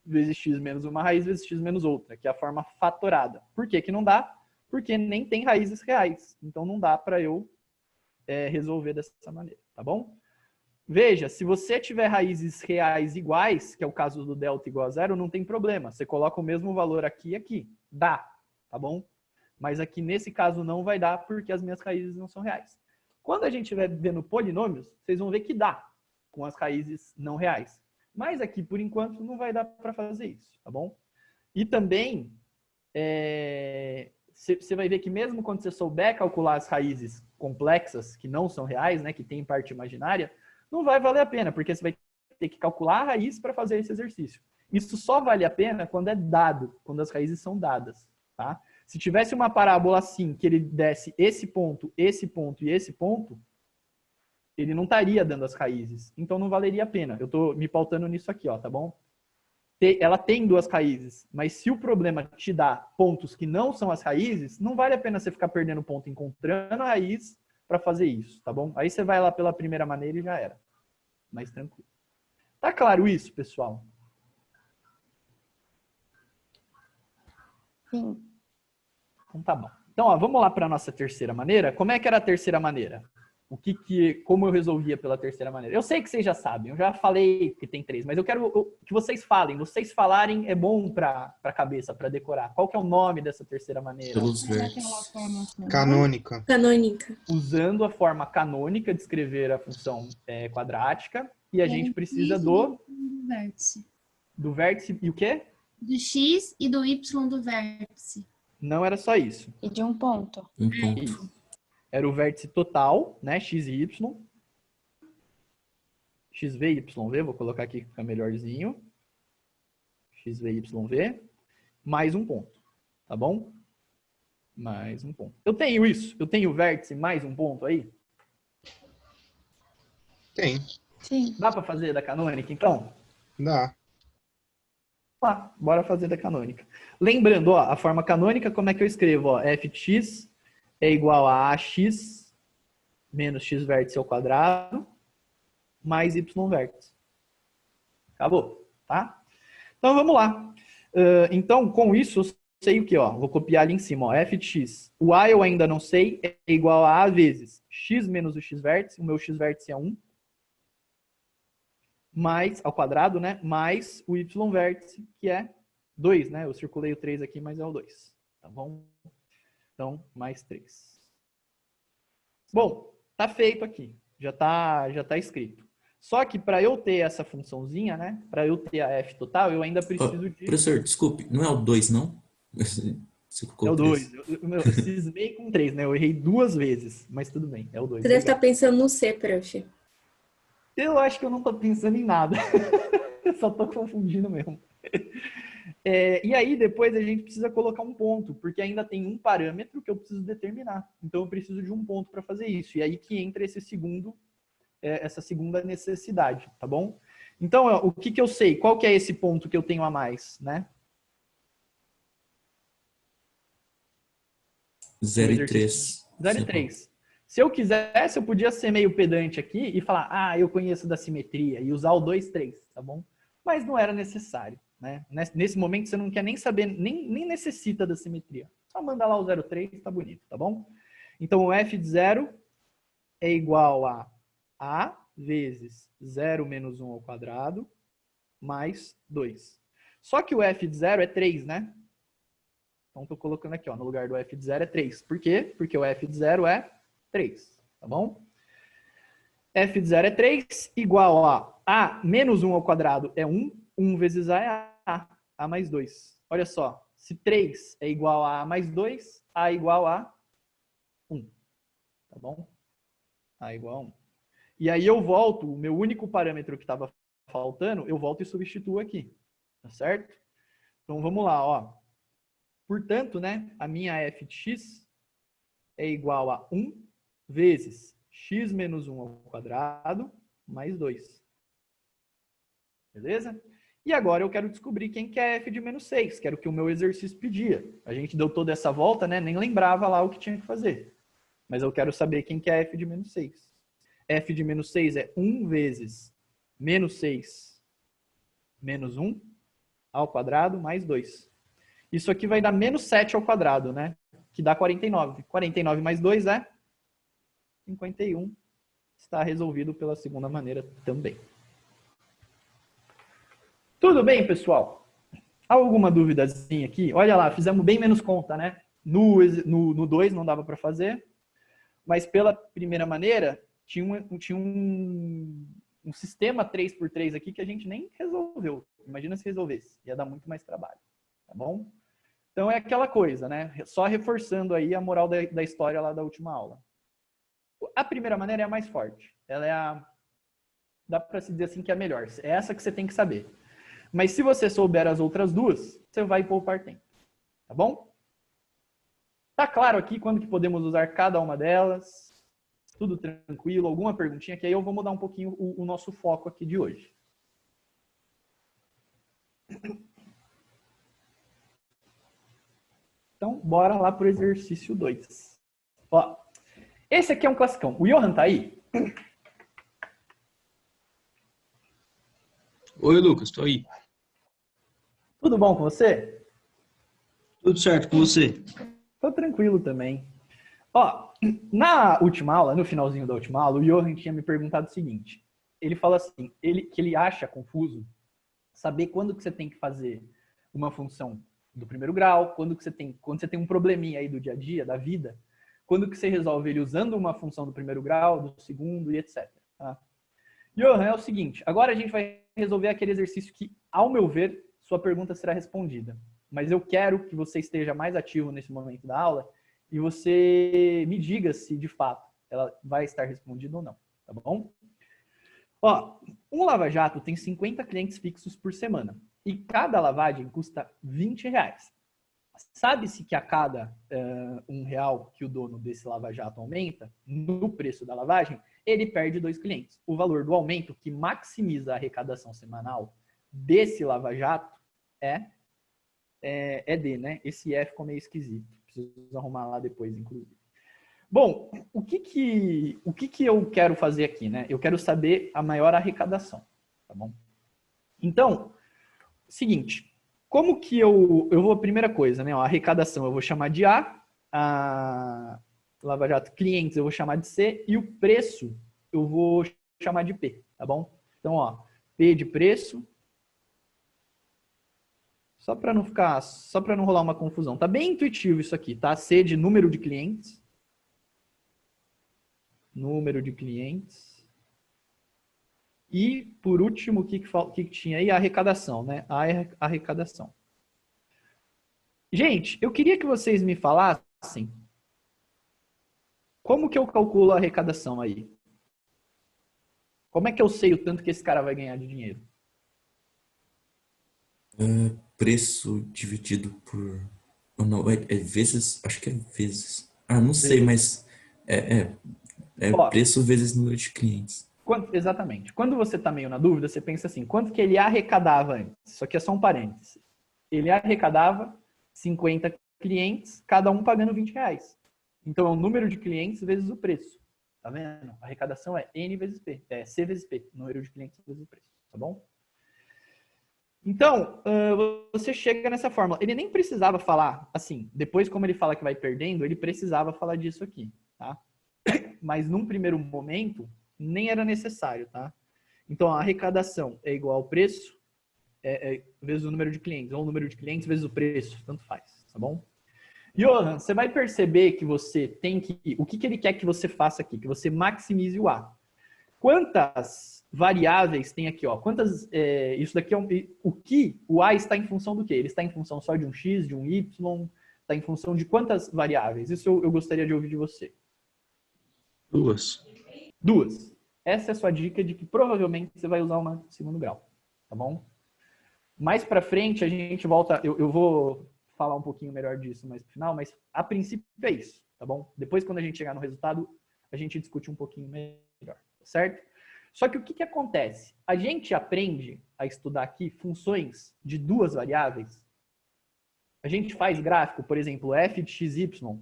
vezes x menos uma raiz vezes x menos outra, que é a forma fatorada. Por que não dá? Porque nem tem raízes reais. Então não dá para eu resolver dessa maneira, tá bom? Veja, se você tiver raízes reais iguais, que é o caso do delta igual a zero, não tem problema. Você coloca o mesmo valor aqui e aqui. Dá, tá bom? Mas aqui nesse caso não vai dar porque as minhas raízes não são reais. Quando a gente estiver vendo polinômios, vocês vão ver que dá com as raízes não reais. Mas aqui, por enquanto, não vai dar para fazer isso, tá bom? E também, você vai ver que mesmo quando você souber calcular as raízes complexas, que não são reais, né, que tem parte imaginária, não vai valer a pena, porque você vai ter que calcular a raiz para fazer esse exercício. Isso só vale a pena quando é dado, quando as raízes são dadas, tá? Se tivesse uma parábola assim, que ele desse esse ponto e esse ponto, ele não estaria dando as raízes. Então não valeria a pena. Eu estou me pautando nisso aqui, ó, tá bom? Ela tem duas raízes, mas se o problema te dá pontos que não são as raízes, não vale a pena você ficar perdendo ponto encontrando a raiz para fazer isso, tá bom? Aí você vai lá pela primeira maneira e já era. Mais tranquilo. Tá claro isso, pessoal? Sim. Então tá bom. Então, ó, vamos lá para a nossa terceira maneira. Como é que era a terceira maneira? Como eu resolvia pela terceira maneira? Eu sei que vocês já sabem, eu já falei que tem 3, mas eu quero que vocês falem. Vocês falarem é bom para a cabeça, para decorar. Qual que é o nome dessa terceira maneira? Pelos vértices. Canônica. Canônica. Usando a forma canônica de escrever a função quadrática. E a gente precisa do vértice. Do vértice e o quê? Do x e do y do vértice. Não era só isso. E de um ponto. Um ponto. Isso. Era o vértice total, né? X e Y. XV e YV, vou colocar aqui que fica melhorzinho. XV e YV. Mais um ponto, tá bom? Mais um ponto. Eu tenho isso? Eu tenho o vértice mais um ponto aí? Tem. Sim. Dá para fazer da canônica, então? Dá. Lá, bora fazer da canônica. Lembrando, ó, a forma canônica, como é que eu escrevo? Ó, f de x é igual a ax menos x vértice ao quadrado mais y vértice. Acabou, tá? Então, vamos lá. Então, com isso, eu sei o que, ó? Vou copiar ali em cima, ó. F de x. O a eu ainda não sei, é igual a vezes x menos o x vértice. O meu x vértice é 1. Mais, ao quadrado, né? Mais o y vértice, que é 2, né? Eu circulei o 3 aqui, mas é o 2. Tá bom? Então, mais 3. Bom, tá feito aqui. Já tá escrito. Só que para eu ter essa funçãozinha, né? Para eu ter a f total, eu ainda preciso de... Professor, desculpe, não é o 2, não? Você colocou É o 3. 2. Eu cismei com 3, né? Eu errei 2 vezes, mas tudo bem, é o 2. Você deve estar pensando no C, prof. Eu acho que eu não tô pensando em nada. Eu só tô confundindo mesmo. E aí, depois a gente precisa colocar um ponto, porque ainda tem um parâmetro que eu preciso determinar. Então, eu preciso de um ponto para fazer isso. E aí que entra essa segunda necessidade, tá bom? Então, o que eu sei? Qual que é esse ponto que eu tenho a mais, né? 0 e 3. 0 e 3. Se eu quisesse, eu podia ser meio pedante aqui e falar, eu conheço da simetria, e usar o 2, 3, tá bom? Mas não era necessário, né? Nesse momento, você não quer nem saber, nem necessita da simetria. Só manda lá o 0, 3, tá bonito, tá bom? Então, o f de 0 é igual a vezes 0 menos 1 ao quadrado, mais 2. Só que o f de 0 é 3, né? Então, estou colocando aqui, ó, no lugar do f de 0 é 3. Por quê? Porque o f de 0 é 3, tá bom? F de 0 é 3, igual a menos 1 ao quadrado é 1. 1 vezes a é a mais 2. Olha só, se 3 é igual a mais 2, a igual a 1. Tá bom? A igual a 1. E aí eu volto, o meu único parâmetro que estava faltando, eu volto e substituo aqui. Tá certo? Então vamos lá, ó. Portanto, né, a minha f de x é igual a 1 vezes x menos 1 ao quadrado mais 2. Beleza? E agora eu quero descobrir quem que é f de menos 6, que era o que o meu exercício pedia. A gente deu toda essa volta, né? Nem lembrava lá o que tinha que fazer. Mas eu quero saber quem que é f de menos 6. F de menos 6 é 1 vezes menos 6 menos 1 ao quadrado mais 2. Isso aqui vai dar menos 7 ao quadrado, né? Que dá 49. 49 mais 2 é 51. Está resolvido pela segunda maneira também. Tudo bem, pessoal? Alguma duvidazinha aqui? Olha lá, fizemos bem menos conta, né? No 2 não dava para fazer, mas pela primeira maneira, tinha um sistema 3x3 aqui que a gente nem resolveu. Imagina se resolvesse. Ia dar muito mais trabalho. Tá bom? Então é aquela coisa, né? Só reforçando aí a moral da história lá da última aula. A primeira maneira é a mais forte. Ela é dá para se dizer assim que é a melhor. É essa que você tem que saber. Mas se você souber as outras duas, você vai poupar tempo. Tá bom? Tá claro aqui quando que podemos usar cada uma delas? Tudo tranquilo? Alguma perguntinha? Que aí eu vou mudar um pouquinho o nosso foco aqui de hoje. Então, bora lá pro exercício 2. Ó, esse aqui é um classicão. O Johan tá aí? Oi, Lucas, tô aí. Tudo bom com você? Tudo certo com você? Tô tranquilo também. Ó, na última aula, no finalzinho da última aula, o Johan tinha me perguntado o seguinte. Ele fala assim, que ele acha confuso saber quando que você tem que fazer uma função do primeiro grau, quando você tem um probleminha aí do dia a dia, da vida, quando que você resolve ele usando uma função do primeiro grau, do segundo e etc. Tá? Johan, é o seguinte, agora a gente vai resolver aquele exercício que, ao meu ver, sua pergunta será respondida. Mas eu quero que você esteja mais ativo nesse momento da aula e você me diga se, de fato, ela vai estar respondida ou não, tá bom? Ó, um lava-jato tem 50 clientes fixos por semana e cada lavagem custa R$20. Sabe-se que a cada R$1 que o dono desse lava-jato aumenta, no preço da lavagem, ele perde 2 clientes. O valor do aumento que maximiza a arrecadação semanal desse lava-jato é D, né? Esse F ficou meio esquisito. Preciso arrumar lá depois, inclusive. Bom, o que eu quero fazer aqui, né? Eu quero saber a maior arrecadação, tá bom? Então, seguinte, como que eu vou, primeira coisa, né? Ó, a arrecadação eu vou chamar de a Lava Jato clientes eu vou chamar de C e o preço eu vou chamar de P, tá bom? Então, ó, P de preço, só para não rolar uma confusão. Tá bem intuitivo isso aqui, tá? C de número de clientes. Número de clientes. E, por último, o que tinha aí? A arrecadação, né? A arrecadação. Gente, eu queria que vocês me falassem como que eu calculo a arrecadação aí. Como é que eu sei o tanto que esse cara vai ganhar de dinheiro? Preço dividido por... Não, é vezes... Acho que é vezes. Não sei, mas Ó, preço vezes número de clientes. Exatamente. Quando você está meio na dúvida, você pensa assim, quanto que ele arrecadava antes? Isso aqui é só um parêntese. Ele arrecadava 50 clientes, cada um pagando R$20. Então, é o número de clientes vezes o preço. Tá vendo? A arrecadação é N vezes P. É C vezes P. Número de clientes vezes o preço. Tá bom? Então, você chega nessa fórmula. Ele nem precisava falar, assim, depois como ele fala que vai perdendo, ele precisava falar disso aqui, tá? Mas num primeiro momento, nem era necessário, tá? Então, a arrecadação é igual ao preço vezes o número de clientes, ou o número de clientes vezes o preço, tanto faz, tá bom? Johan, você vai perceber que você tem que... O que ele quer que você faça aqui? Que você maximize o A. Quantas variáveis tem aqui, ó? Quantas... isso daqui é o A está em função do quê? Ele está em função só de um X, de um Y? Está em função de quantas variáveis? Isso eu gostaria de ouvir de você. Duas. Essa é a sua dica de que provavelmente você vai usar uma de segundo grau, tá bom? Mais pra frente a gente volta, eu vou falar um pouquinho melhor disso mais no final, mas a princípio é isso, tá bom? Depois quando a gente chegar no resultado, a gente discute um pouquinho melhor, certo? Só que o que acontece? A gente aprende a estudar aqui funções de duas variáveis. A gente faz gráfico, por exemplo, f de x, y.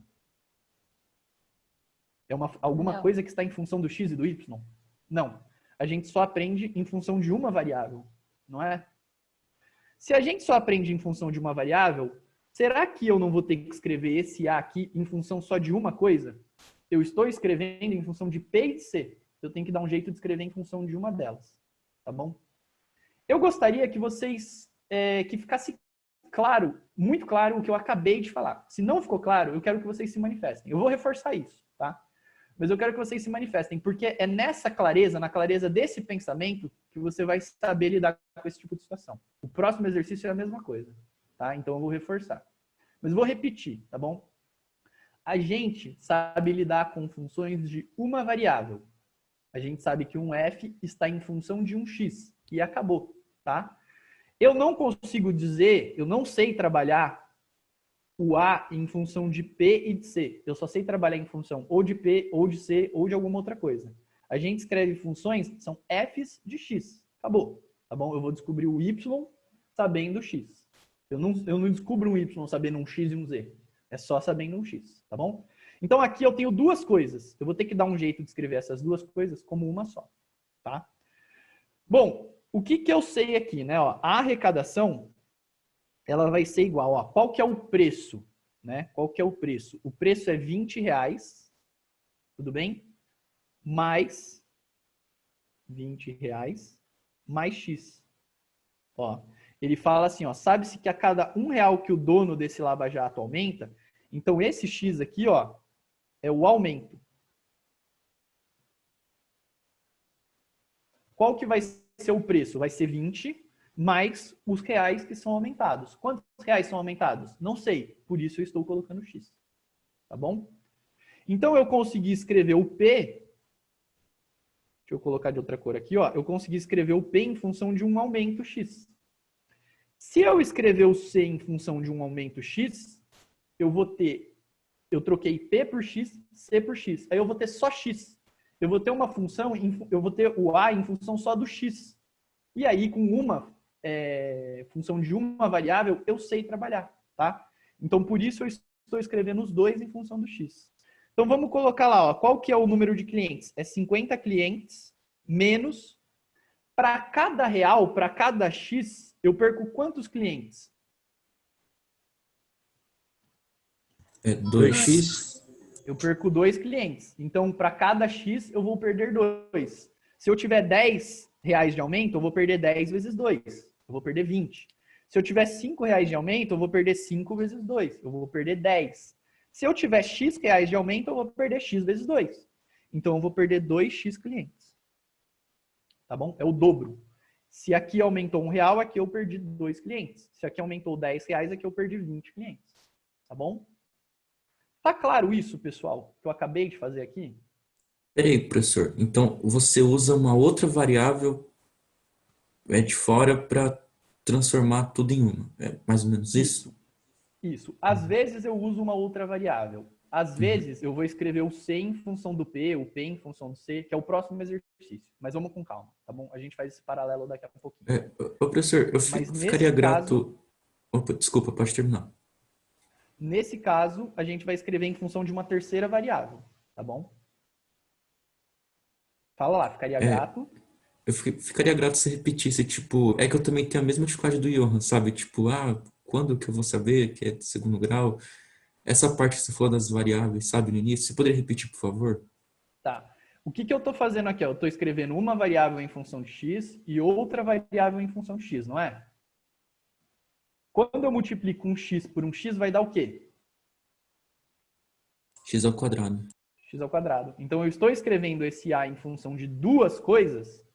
É alguma coisa que está em função do x e do y? Não. A gente só aprende em função de uma variável, não é? Se a gente só aprende em função de uma variável, será que eu não vou ter que escrever esse A aqui em função só de uma coisa? Eu estou escrevendo em função de P e de C. Eu tenho que dar um jeito de escrever em função de uma delas, tá bom? Eu gostaria que vocês, que ficasse claro, muito claro o que eu acabei de falar. Se não ficou claro, eu quero que vocês se manifestem. Eu vou reforçar isso, tá? Mas eu quero que vocês se manifestem, porque é nessa clareza, na clareza desse pensamento, que você vai saber lidar com esse tipo de situação. O próximo exercício é a mesma coisa, tá? Então eu vou reforçar. Mas vou repetir, tá bom? A gente sabe lidar com funções de uma variável. A gente sabe que um f está em função de um x. E acabou, tá? Eu não consigo dizer, eu não sei trabalhar o A em função de P e de C. Eu só sei trabalhar em função ou de P, ou de C, ou de alguma outra coisa. A gente escreve funções que são f's de x. Acabou. Tá bom? Eu vou descobrir o y sabendo o x. Eu não descubro um y sabendo um x e um z. É só sabendo um x. Tá bom? Então aqui eu tenho duas coisas. Eu vou ter que dar um jeito de escrever essas duas coisas como uma só. Tá? Bom, o que eu sei aqui, né? Ó, a arrecadação... ela vai ser igual, ó, qual que é o preço, né? Qual que é o preço? O preço é R$20, tudo bem? Mais R$20 mais X. Ó, ele fala assim, ó, sabe-se que a cada R$1 que o dono desse Lava Jato aumenta, então esse X aqui, ó, é o aumento. Qual que vai ser o preço? Vai ser 20 mais os reais que são aumentados. Quantos reais são aumentados? Não sei, por isso eu estou colocando X. Tá bom? Então eu consegui escrever o P, deixa eu colocar de outra cor aqui, ó, eu consegui escrever o P em função de um aumento X. Se eu escrever o C em função de um aumento X, eu troquei P por X, C por X. Aí eu vou ter só X. Eu vou ter uma função, eu vou ter o A em função só do X. E aí, com uma função de uma variável, eu sei trabalhar, tá? Então, por isso eu estou escrevendo os dois em função do X. Então, vamos colocar lá, ó, qual que é o número de clientes? É 50 clientes menos Para cada real, para cada X, eu perco quantos clientes? 2x. Eu perco 2 clientes. Então, para cada X, eu vou perder 2. Se eu tiver 10 reais de aumento, eu vou perder 10 vezes 2. Eu vou perder 20. Se eu tiver 5 reais de aumento, eu vou perder 5 vezes 2. Eu vou perder 10. Se eu tiver X reais de aumento, eu vou perder X vezes 2. Então, eu vou perder 2X clientes. Tá bom? É o dobro. Se aqui aumentou R$1, aqui eu perdi 2 clientes. Se aqui aumentou R$10, aqui eu perdi 20 clientes. Tá bom? Tá claro isso, pessoal, que eu acabei de fazer aqui? Peraí, professor. Então, você usa uma outra variável de fora para transformar tudo em uma. É mais ou menos isso? Isso. Às vezes eu uso uma outra variável. Às vezes eu vou escrever o C em função do P, o P em função do C, que é o próximo exercício. Mas vamos com calma, tá bom? A gente faz esse paralelo daqui a pouquinho. Professor, eu ficaria grato... Opa, desculpa, pode terminar. Nesse caso, a gente vai escrever em função de uma terceira variável, tá bom? Fala lá, ficaria grato. Eu ficaria grato se repetisse, tipo... É que eu também tenho a mesma dificuldade do Johan, sabe? Tipo, quando que eu vou saber que é de segundo grau? Essa parte que você falou das variáveis, sabe, no início, você poderia repetir, por favor? Tá. O que eu estou fazendo aqui? Eu estou escrevendo uma variável em função de x e outra variável em função de x, não é? Quando eu multiplico um x por um x, vai dar o quê? X ao quadrado. X ao quadrado. Então, eu estou escrevendo esse a em função de duas coisas,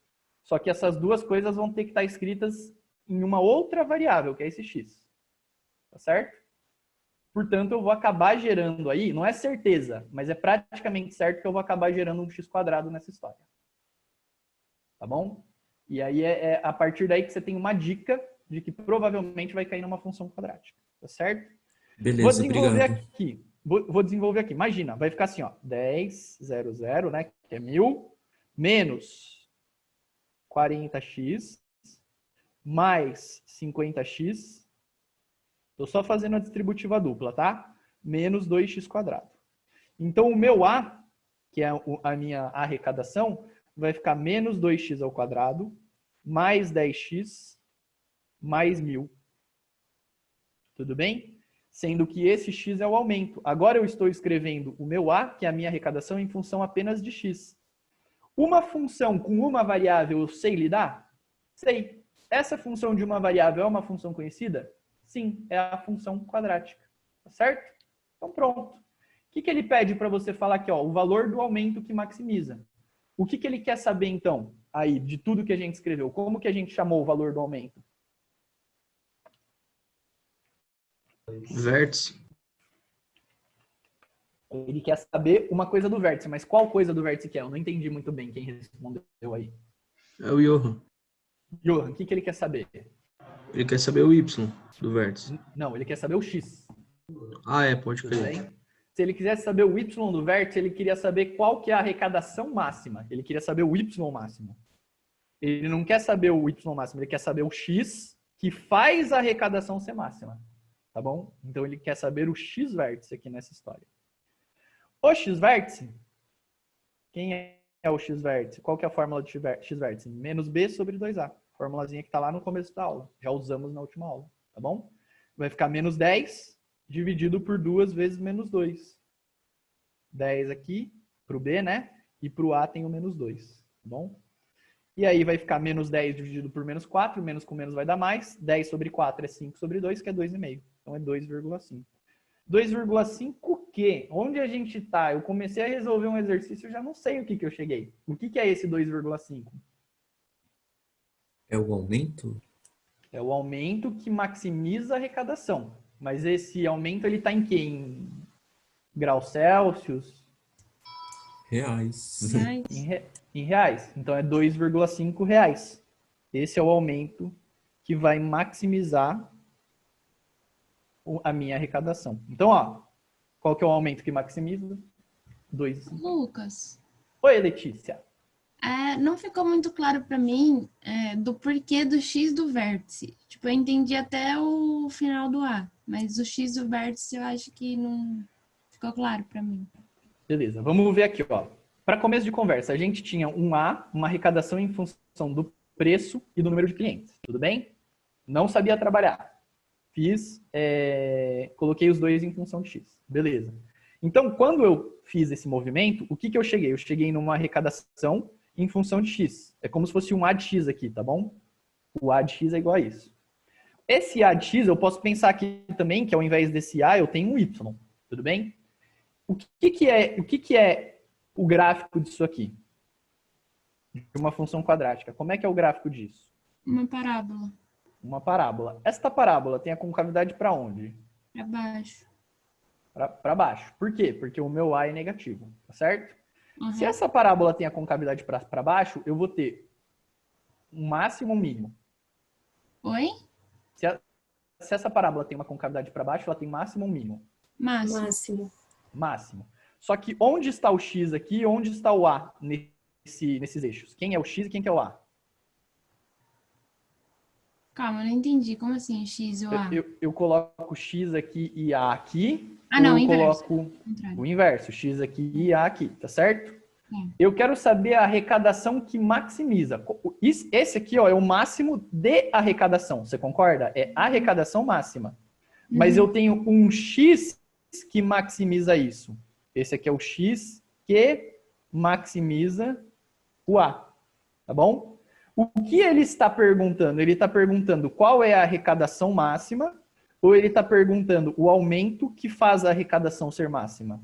só que essas duas coisas vão ter que estar escritas em uma outra variável, que é esse x. Tá certo? Portanto, eu vou acabar gerando aí, não é certeza, mas é praticamente certo que eu vou acabar gerando um x quadrado nessa história. Tá bom? E aí é a partir daí que você tem uma dica de que provavelmente vai cair numa função quadrática. Tá certo? Beleza, vou desenvolver obrigado. aqui. Vou desenvolver aqui. Imagina, vai ficar assim, ó, 10, 00, né, que é 1000, menos 40x, mais 50x, estou só fazendo a distributiva dupla, tá? Menos 2x². Então, o meu A, que é a minha arrecadação, vai ficar menos 2x², mais 10x, mais 1000. Tudo bem? Sendo que esse x é o aumento. Agora eu estou escrevendo o meu A, que é a minha arrecadação, em função apenas de x. Uma função com uma variável eu sei lidar? Sei. Essa função de uma variável é uma função conhecida? Sim, é a função quadrática. Tá certo? Então pronto. O que ele pede para você falar aqui? Ó, o valor do aumento que maximiza. O que ele quer saber então, aí, de tudo que a gente escreveu? Como que a gente chamou o valor do aumento? Vértice. Ele quer saber uma coisa do vértice, mas qual coisa do vértice que é? Eu não entendi muito bem quem respondeu aí. É o Johan. Johan, o que ele quer saber? Ele quer saber o Y do vértice. Não, ele quer saber o X. Pode Tudo crer. bem? Se ele quisesse saber o Y do vértice, ele queria saber qual que é a arrecadação máxima. Ele queria saber o Y máximo. Ele não quer saber o Y máximo, ele quer saber o X que faz a arrecadação ser máxima. Tá bom? Então ele quer saber o X vértice aqui nessa história. O X vértice, quem é o X vértice? Qual que é a fórmula de X vértice? Menos B sobre 2A. Formulazinha que está lá no começo da aula. Já usamos na última aula. Tá bom? Vai ficar menos 10 dividido por 2 vezes menos 2. 10 aqui para o B, né? E para o A tem o menos 2. Tá bom? E aí vai ficar menos 10 dividido por menos 4. Menos com menos vai dar mais. 10 sobre 4 é 5 sobre 2, que é 2,5. Então é 2,5. 2,5 o quê? Onde a gente está? Eu comecei a resolver um exercício e já não sei o que eu cheguei. O que é esse 2,5? É o aumento? É o aumento que maximiza a arrecadação. Mas esse aumento ele está em quê? Em graus Celsius? Reais. Em reais. Então é 2,5 reais. Esse é o aumento que vai maximizar a minha arrecadação. Então, ó, qual que é o aumento que maximiza? 2,5. Lucas, Oi, Letícia. não ficou muito claro para mim do porquê do X do vértice. Tipo, eu entendi até o final do A, mas o X do vértice eu acho que não ficou claro para mim. Beleza, vamos ver aqui, ó. Para começo de conversa, a gente tinha um A, uma arrecadação em função do preço e do número de clientes, tudo bem? Não sabia trabalhar. Coloquei os dois em função de X. Beleza. Então, quando eu fiz esse movimento, o que eu cheguei? Eu cheguei numa arrecadação em função de X. É como se fosse um A de X aqui, tá bom? O A de X é igual a isso. Esse A de X, eu posso pensar aqui também que ao invés desse A, eu tenho um Y. Tudo bem? O que é o gráfico disso aqui? De uma função quadrática. Como é que é o gráfico disso? Uma parábola. Uma parábola. Esta parábola tem a concavidade para onde? Para baixo. Para baixo. Por quê? Porque o meu A é negativo, tá certo? Uhum. Se essa parábola tem a concavidade para baixo, eu vou ter um máximo e um mínimo. Oi? Se essa parábola tem uma concavidade para baixo, ela tem máximo ou mínimo? Máximo. Máximo. Só que onde está o X aqui e onde está o A nesses eixos? Quem é o X e quem que é o A? Calma, eu não entendi. Como assim o X e o A? Eu coloco X aqui e A aqui. Ah, não, eu inverso. coloco o inverso, X aqui e A aqui, tá certo? Eu quero saber a arrecadação que maximiza. Esse aqui, ó, é o máximo de arrecadação, você concorda? É arrecadação máxima. Mas eu tenho um X que maximiza isso. Esse aqui é o X que maximiza o A, tá bom? O que ele está perguntando? Ele está perguntando qual é a arrecadação máxima ou ele está perguntando o aumento que faz a arrecadação ser máxima?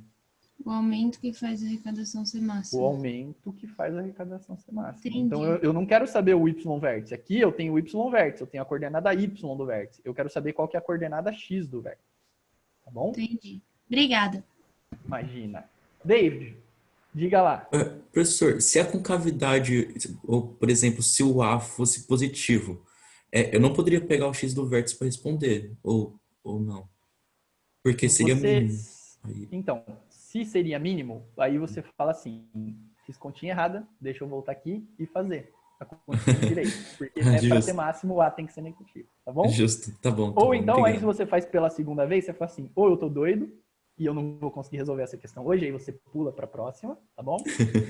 O aumento que faz a arrecadação ser máxima. O aumento que faz a arrecadação ser máxima. Entendi. Então, eu não quero saber o Y vértice. Aqui eu tenho o Y vértice, eu tenho a coordenada Y do vértice. Eu quero saber qual que é a coordenada X do vértice. Tá bom? Entendi. Obrigada. Imagina. David, diga lá. Professor, se a concavidade, ou, por exemplo, se o A fosse positivo, eu não poderia pegar o X do vértice para responder, ou não? Porque seria mínimo. Então, se seria mínimo, aí você fala assim, fiz continha errada, deixa eu voltar aqui e fazer a continha direito. Porque para ser máximo, o A tem que ser negativo, tá bom? Justo, tá bom. Ou então, obrigado. aí se você faz pela segunda vez, você fala assim, ou eu tô doido, e eu não vou conseguir resolver essa questão hoje, aí você pula para a próxima, tá bom?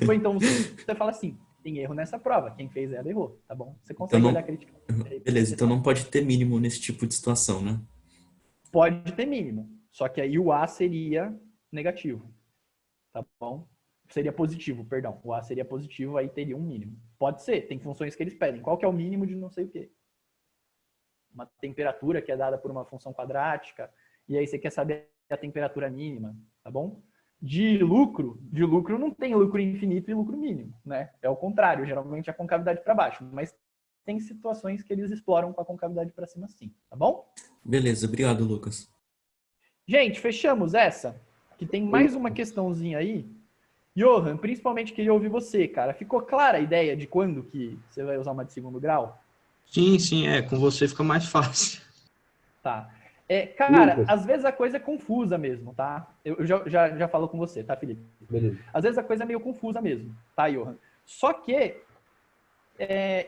Ou então você fala assim, tem erro nessa prova, quem fez ela errou, tá bom? Você consegue olhar crítica. Beleza, então não pode ter mínimo nesse tipo de situação, né? Pode ter mínimo, só que aí o A seria negativo, tá bom? Seria positivo, perdão. O A seria positivo, aí teria um mínimo. Pode ser, tem funções que eles pedem. Qual que é o mínimo de não sei o quê? Uma temperatura que é dada por uma função quadrática, e aí você quer saber a temperatura mínima, tá bom? De lucro não tem lucro infinito e lucro mínimo, né? É o contrário, geralmente a concavidade para baixo, mas tem situações que eles exploram com a concavidade para cima sim, tá bom? Beleza, obrigado, Lucas. Gente, fechamos essa, que tem mais uma questãozinha aí. Johan, principalmente queria ouvir você, cara. Ficou clara a ideia de quando que você vai usar uma de segundo grau? Sim, com você fica mais fácil. Tá. Cara, às vezes a coisa é confusa mesmo, tá? Eu já falo com você, tá, Felipe? Beleza. Às vezes a coisa é meio confusa mesmo, tá, Johan? Só que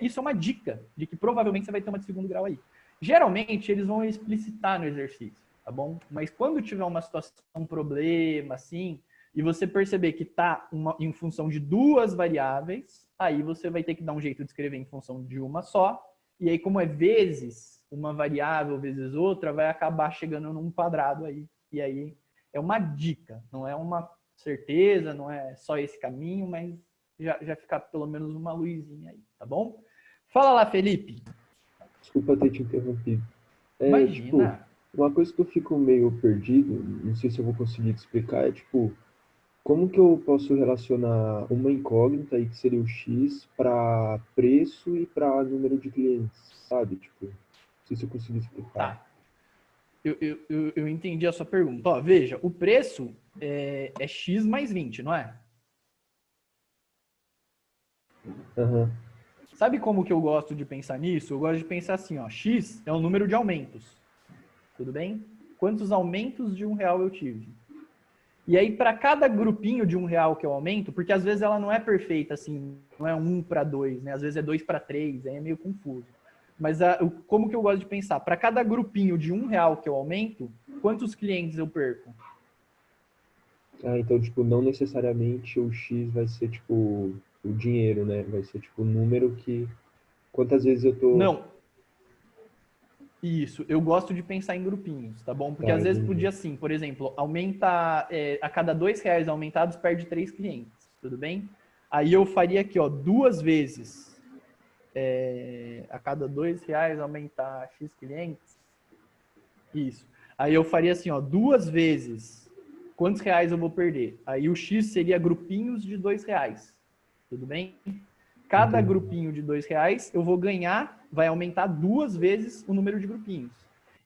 isso é uma dica de que provavelmente você vai ter uma de segundo grau aí. Geralmente eles vão explicitar no exercício, tá bom? Mas quando tiver uma situação, um problema, assim, e você perceber que tá em função de duas variáveis, aí você vai ter que dar um jeito de escrever em função de uma só, e aí como é vezes uma variável vezes outra, vai acabar chegando num quadrado aí. E aí é uma dica, não é uma certeza, não é só esse caminho, mas já fica pelo menos uma luzinha aí, tá bom? Fala lá, Felipe. Desculpa ter te interrompido. Imagina. Tipo, uma coisa que eu fico meio perdido, não sei se eu vou conseguir te explicar, é tipo, como que eu posso relacionar uma incógnita aí, que seria o X, para preço e para número de clientes, sabe? Tipo, não sei se eu consegui explicar. Tá. Eu entendi a sua pergunta. Ó, veja, o preço é X mais 20, não é? Uhum. Sabe como que eu gosto de pensar nisso? Eu gosto de pensar assim, ó, X é o número de aumentos. Tudo bem? Quantos aumentos de R$1 eu tive? E aí, para cada grupinho de R$1 que eu aumento, porque às vezes ela não é perfeita, assim, não é 1 para 2, né? Às vezes é 2 para 3, aí é meio confuso. Mas como que eu gosto de pensar? Para cada grupinho de R$1 que eu aumento, quantos clientes eu perco? Então, tipo, não necessariamente o X vai ser, tipo, o dinheiro, né? Vai ser, tipo, o número que Quantas vezes eu tô... Não. Isso, eu gosto de pensar em grupinhos, tá bom? Porque Tá, às vezes entendi. podia assim, por exemplo, aumenta a cada R$ 2 aumentados, perde 3 clientes, tudo bem? Aí eu faria aqui, ó, 2 vezes a cada R$ 2 aumentar X clientes. Isso. Aí eu faria assim, ó, 2 vezes quantos reais eu vou perder? Aí o X seria grupinhos de R$ 2, tudo bem? Cada Entendi. grupinho de R$ 2 eu vou ganhar, vai aumentar 2 vezes o número de grupinhos.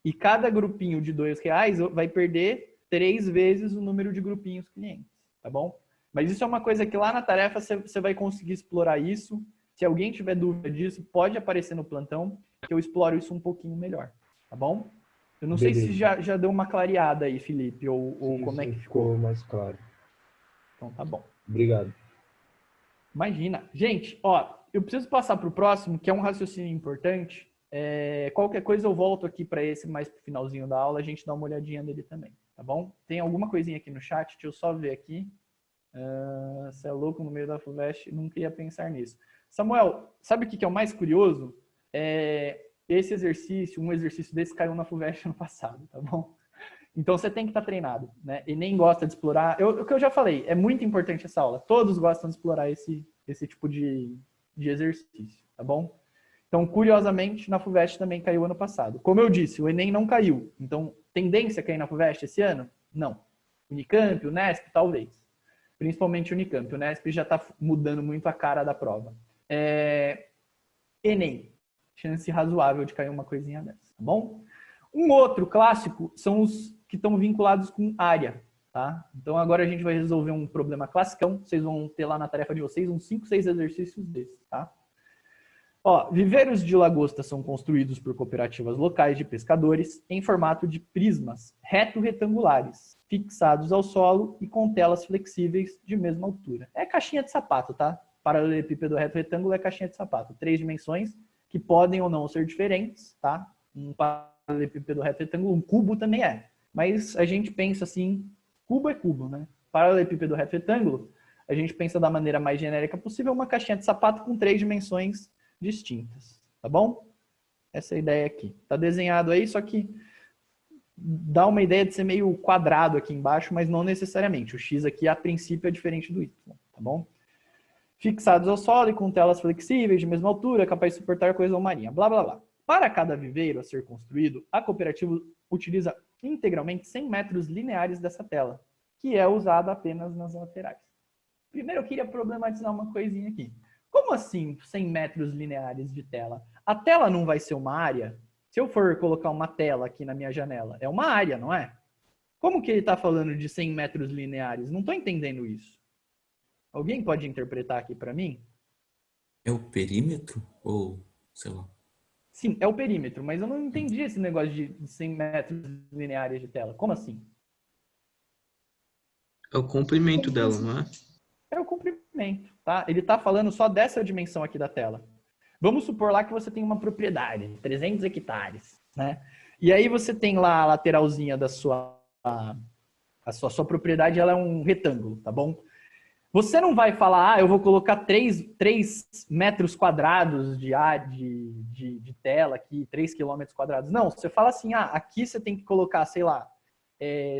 E cada grupinho de R$ 2 vai perder 3 vezes o número de grupinhos clientes, tá bom? Mas isso é uma coisa que lá na tarefa você vai conseguir explorar isso. Se alguém tiver dúvida disso, pode aparecer no plantão, que eu exploro isso um pouquinho melhor, tá bom? Eu não sei se Beleza. já deu uma clareada aí, Felipe, ou Sim, como é sim, que ficou. ficou mais claro. Então tá bom. Obrigado. Imagina. Gente, ó, eu preciso passar para o próximo, que é um raciocínio importante. Qualquer coisa eu volto aqui para esse mais pro finalzinho da aula, a gente dá uma olhadinha nele também, tá bom? Tem alguma coisinha aqui no chat, deixa eu só ver aqui. Você é louco no meio da FUVEST, não queria pensar nisso. Samuel, sabe o que é o mais curioso? Esse exercício, um exercício desse caiu na FUVEST ano passado, tá bom? Então você tem que estar treinado, né? E nem gosta de explorar. O que eu já falei, é muito importante essa aula. Todos gostam de explorar esse tipo de exercício, tá bom? Então, curiosamente, na FUVEST também caiu ano passado. Como eu disse, o Enem não caiu. Então, tendência a cair na FUVEST esse ano? Não. Unicamp, Unesp, talvez. Principalmente Unicamp. O Unesp já está mudando muito a cara da prova. Enem. Chance razoável de cair uma coisinha dessa, tá bom? Um outro clássico são os que estão vinculados com área, tá? Então agora a gente vai resolver um problema classicão. Vocês vão ter lá na tarefa de vocês uns 5, 6 exercícios desses, tá? Ó, viveiros de lagosta são construídos por cooperativas locais de pescadores em formato de prismas reto-retangulares, fixados ao solo e com telas flexíveis de mesma altura. É caixinha de sapato, tá? Paralelepípedo reto-retângulo é caixinha de sapato. 3 dimensões que podem ou não ser diferentes, tá? Um paralelepípedo reto-retângulo, um cubo também é. Mas a gente pensa assim, cubo é cubo, né? Paralelepípedo reto-retângulo, a gente pensa da maneira mais genérica possível, uma caixinha de sapato com 3 dimensões distintas, tá bom? Essa é a ideia aqui. Tá desenhado aí, só que dá uma ideia de ser meio quadrado aqui embaixo, mas não necessariamente. O X aqui, a princípio, é diferente do Y, tá bom? Fixados ao solo e com telas flexíveis de mesma altura, capazes de suportar coesão marinha, blá, blá, blá. Para cada viveiro a ser construído, a cooperativa utiliza integralmente 100 metros lineares dessa tela, que é usada apenas nas laterais. Primeiro, eu queria problematizar uma coisinha aqui. Como assim 100 metros lineares de tela? A tela não vai ser uma área? Se eu for colocar uma tela aqui na minha janela, é uma área, não é? Como que ele está falando de 100 metros lineares? Não estou entendendo isso. Alguém pode interpretar aqui para mim? É o perímetro? Ou, sei lá. Sim, é o perímetro, mas eu não entendi esse negócio de 100 metros lineares de tela. Como assim? É o comprimento dela, não é? É o comprimento, tá? Ele está falando só dessa dimensão aqui da tela. Vamos supor lá que você tem uma propriedade, 300 hectares, né? E aí você tem lá a lateralzinha da sua propriedade, ela é um retângulo, tá bom? Você não vai falar, eu vou colocar 3 metros quadrados de tela aqui, 3 quilômetros quadrados. Não, você fala assim, aqui você tem que colocar, sei lá,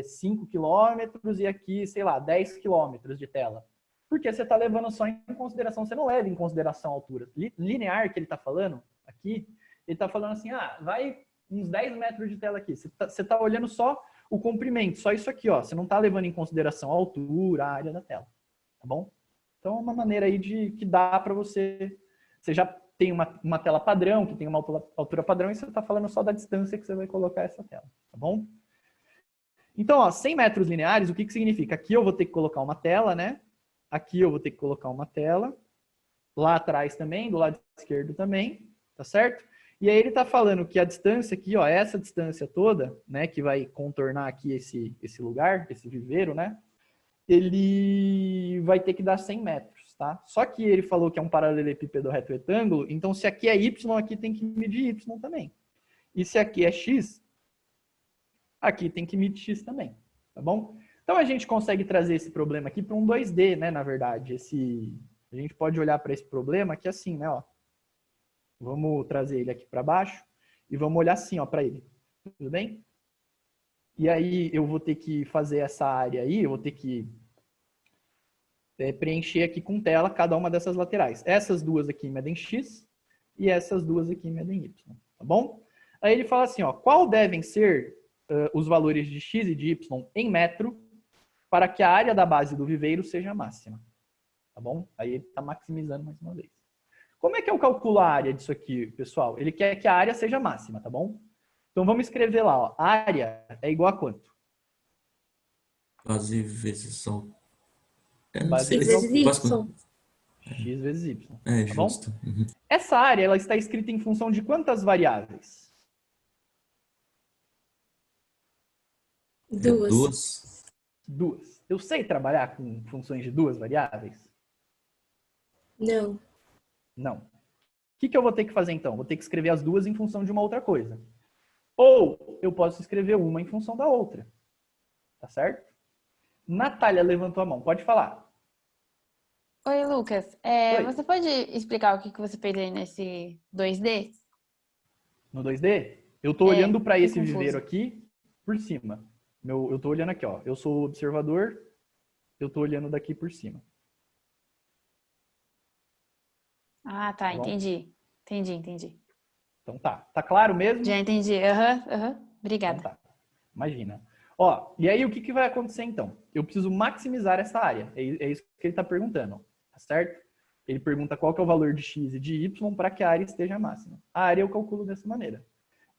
5 quilômetros e aqui, sei lá, 10 quilômetros de tela. Porque você está levando só em consideração, você não leva em consideração a altura. Linear que ele está falando aqui, ele está falando assim, vai uns 10 metros de tela aqui. Você tá olhando só o comprimento, só isso aqui, ó. Você não está levando em consideração a altura, a área da tela. Tá bom? Então é uma maneira aí que dá para você... Você já tem uma tela padrão, que tem uma altura padrão, e você está falando só da distância que você vai colocar essa tela. Tá bom? Então, ó, 100 metros lineares, o que significa? Aqui eu vou ter que colocar uma tela, né? Aqui eu vou ter que colocar uma tela. Lá atrás também, do lado esquerdo também. Tá certo? E aí ele está falando que a distância aqui, ó, essa distância toda, né, que vai contornar aqui esse lugar, esse viveiro, né? Ele vai ter que dar 100 metros, tá? Só que ele falou que é um paralelepípedo reto-retângulo, então se aqui é Y, aqui tem que medir Y também. E se aqui é X, aqui tem que medir X também, tá bom? Então a gente consegue trazer esse problema aqui para um 2D, né, na verdade. A gente pode olhar para esse problema aqui assim, né, ó. Vamos trazer ele aqui para baixo e vamos olhar assim, ó, para ele. Tudo bem? E aí eu vou ter que fazer essa área aí, eu vou ter que preencher aqui com tela cada uma dessas laterais. Essas duas aqui medem x e essas duas aqui medem y, tá bom? Aí ele fala assim, ó, qual devem ser os valores de x e de y em metro para que a área da base do viveiro seja máxima, tá bom? Aí ele está maximizando mais uma vez. Como é que eu calculo a área disso aqui, pessoal? Ele quer que a área seja máxima, tá bom? Então vamos escrever lá, ó, área é igual a quanto? Base vezes só. Eu não Base sei. vezes y. X vezes y, É tá bom? justo. Uhum. Essa área, ela está escrita em função de quantas variáveis? Duas. Duas. Eu sei trabalhar com funções de duas variáveis? Não. Não. O que eu vou ter que fazer então? Vou ter que escrever as duas em função de uma outra coisa. Ou eu posso escrever uma em função da outra. Tá certo? Natália levantou a mão. Pode falar. Oi, Lucas. Oi. Você pode explicar o que você fez aí nesse 2D? No 2D, eu estou olhando para esse confuso. viveiro aqui por cima. Eu estou olhando aqui, ó. Eu sou o observador, eu estou olhando daqui por cima. Ah, tá, Tá bom? entendi. Entendi. Então tá. Tá claro mesmo? Já entendi. Aham. Obrigada. Então tá. Imagina. Ó, e aí o que vai acontecer então? Eu preciso maximizar essa área. É isso que ele está perguntando, tá certo? Ele pergunta qual que é o valor de x e de y para que a área esteja máxima. A área eu calculo dessa maneira.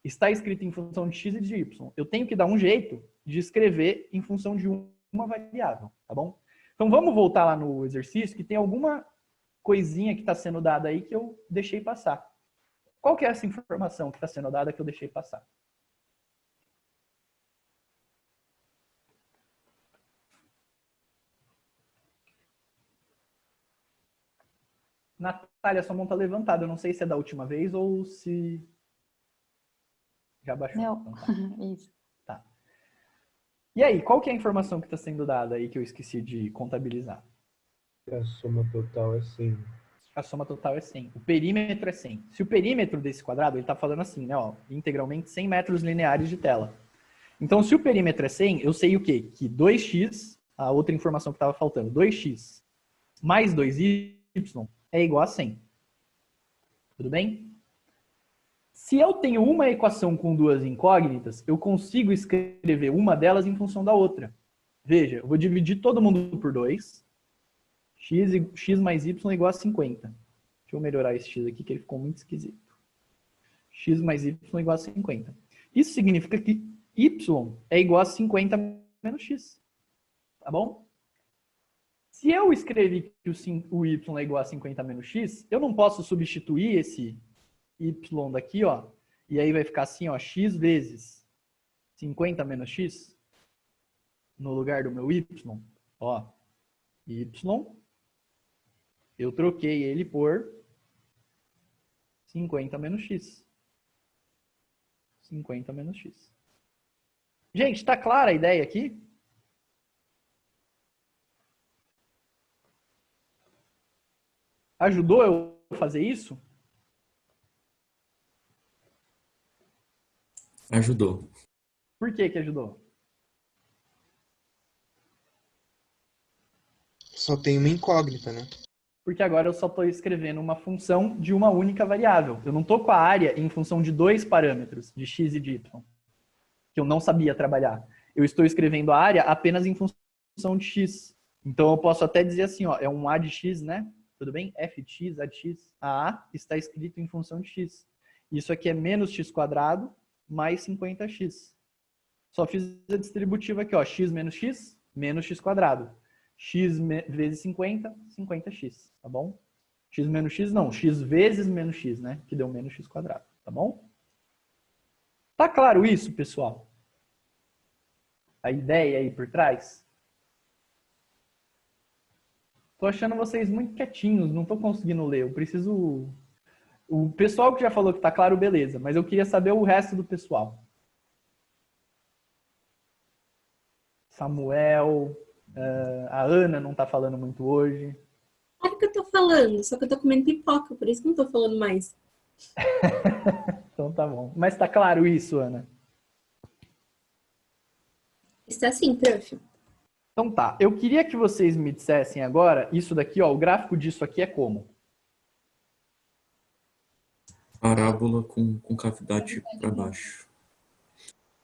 Está escrito em função de x e de y. Eu tenho que dar um jeito de escrever em função de uma variável, tá bom? Então vamos voltar lá no exercício que tem alguma coisinha que está sendo dada aí que eu deixei passar. Qual que é essa informação que está sendo dada que eu deixei passar? Natália, sua mão está levantada. Eu não sei se é da última vez ou se já baixou. Não, Então, tá. isso. Tá. E aí, qual que é a informação que está sendo dada aí que eu esqueci de contabilizar? A soma total é 100. A soma total é 100. O perímetro é 100. Se o perímetro desse quadrado, ele está falando assim, né? Ó, integralmente 100 metros lineares de tela. Então, se o perímetro é 100, eu sei o quê? Que 2x, a outra informação que estava faltando, 2x mais 2y é igual a 100. Tudo bem? Se eu tenho uma equação com duas incógnitas, eu consigo escrever uma delas em função da outra. Veja, eu vou dividir todo mundo por 2. X mais y é igual a 50. Deixa eu melhorar esse x aqui, que ele ficou muito esquisito. X mais y é igual a 50. Isso significa que y é igual a 50 menos x. Tá bom? Se eu escrevi que o y é igual a 50 menos x, eu não posso substituir esse y daqui, ó, e aí vai ficar assim, ó, x vezes 50 menos x, no lugar do meu y, ó, y, eu troquei ele por 50 menos x. 50 menos x. Gente, tá clara a ideia aqui? Ajudou eu a fazer isso? Ajudou. Por que ajudou? Só tem uma incógnita, né? Porque agora eu só estou escrevendo uma função de uma única variável. Eu não estou com a área em função de dois parâmetros, de x e de y, que eu não sabia trabalhar. Eu estou escrevendo a área apenas em função de x. Então eu posso até dizer assim, ó, é um a de x, né? Tudo bem? F de x, a de x. A A está escrito em função de x. Isso aqui é menos x quadrado mais 50x. Só fiz a distributiva aqui, ó. X menos x quadrado. X vezes 50, 50x, tá bom? X menos x não, x vezes menos x, né? Que deu menos x quadrado, tá bom? Tá claro isso, pessoal? A ideia aí por trás? Tô achando vocês muito quietinhos, não tô conseguindo ler. Eu preciso... O pessoal que já falou que tá claro, beleza. Mas eu queria saber o resto do pessoal. Samuel, a Ana não tá falando muito hoje. Claro que eu tô falando, só que eu tô comendo pipoca, por isso que eu não tô falando mais. Então tá bom. Mas tá claro isso, Ana? Está sim, prof. Então tá. Eu queria que vocês me dissessem agora, isso daqui, ó, o gráfico disso aqui é como? Parábola com cavidade para baixo.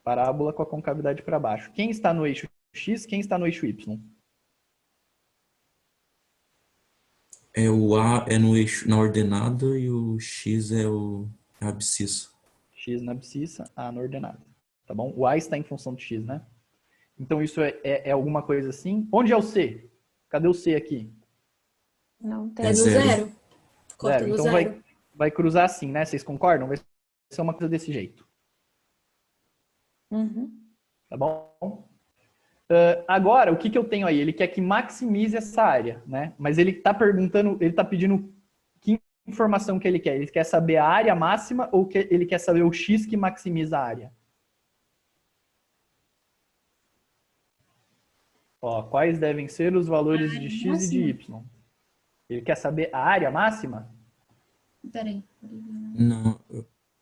Parábola com a concavidade para baixo. Quem está no eixo X, quem está no eixo Y? O A é no eixo, na ordenada e o X é a abscissa. X na abscissa, A na ordenada. Tá bom? O A está em função do X, né? Então isso é alguma coisa assim. Onde é o C? Cadê o C aqui? Não tem. É no zero. Corta Zero. no Então zero. vai cruzar assim, né? Vocês concordam? Vai ser uma coisa desse jeito. Uhum. Tá bom? Agora, o que eu tenho aí? Ele quer que maximize essa área, né? Mas ele está perguntando, ele está pedindo que informação que ele quer. Ele quer saber a área máxima ou ele quer saber o X que maximiza a área? Ó, quais devem ser os valores de X e de Y? Ele quer saber a área máxima? Peraí. Não,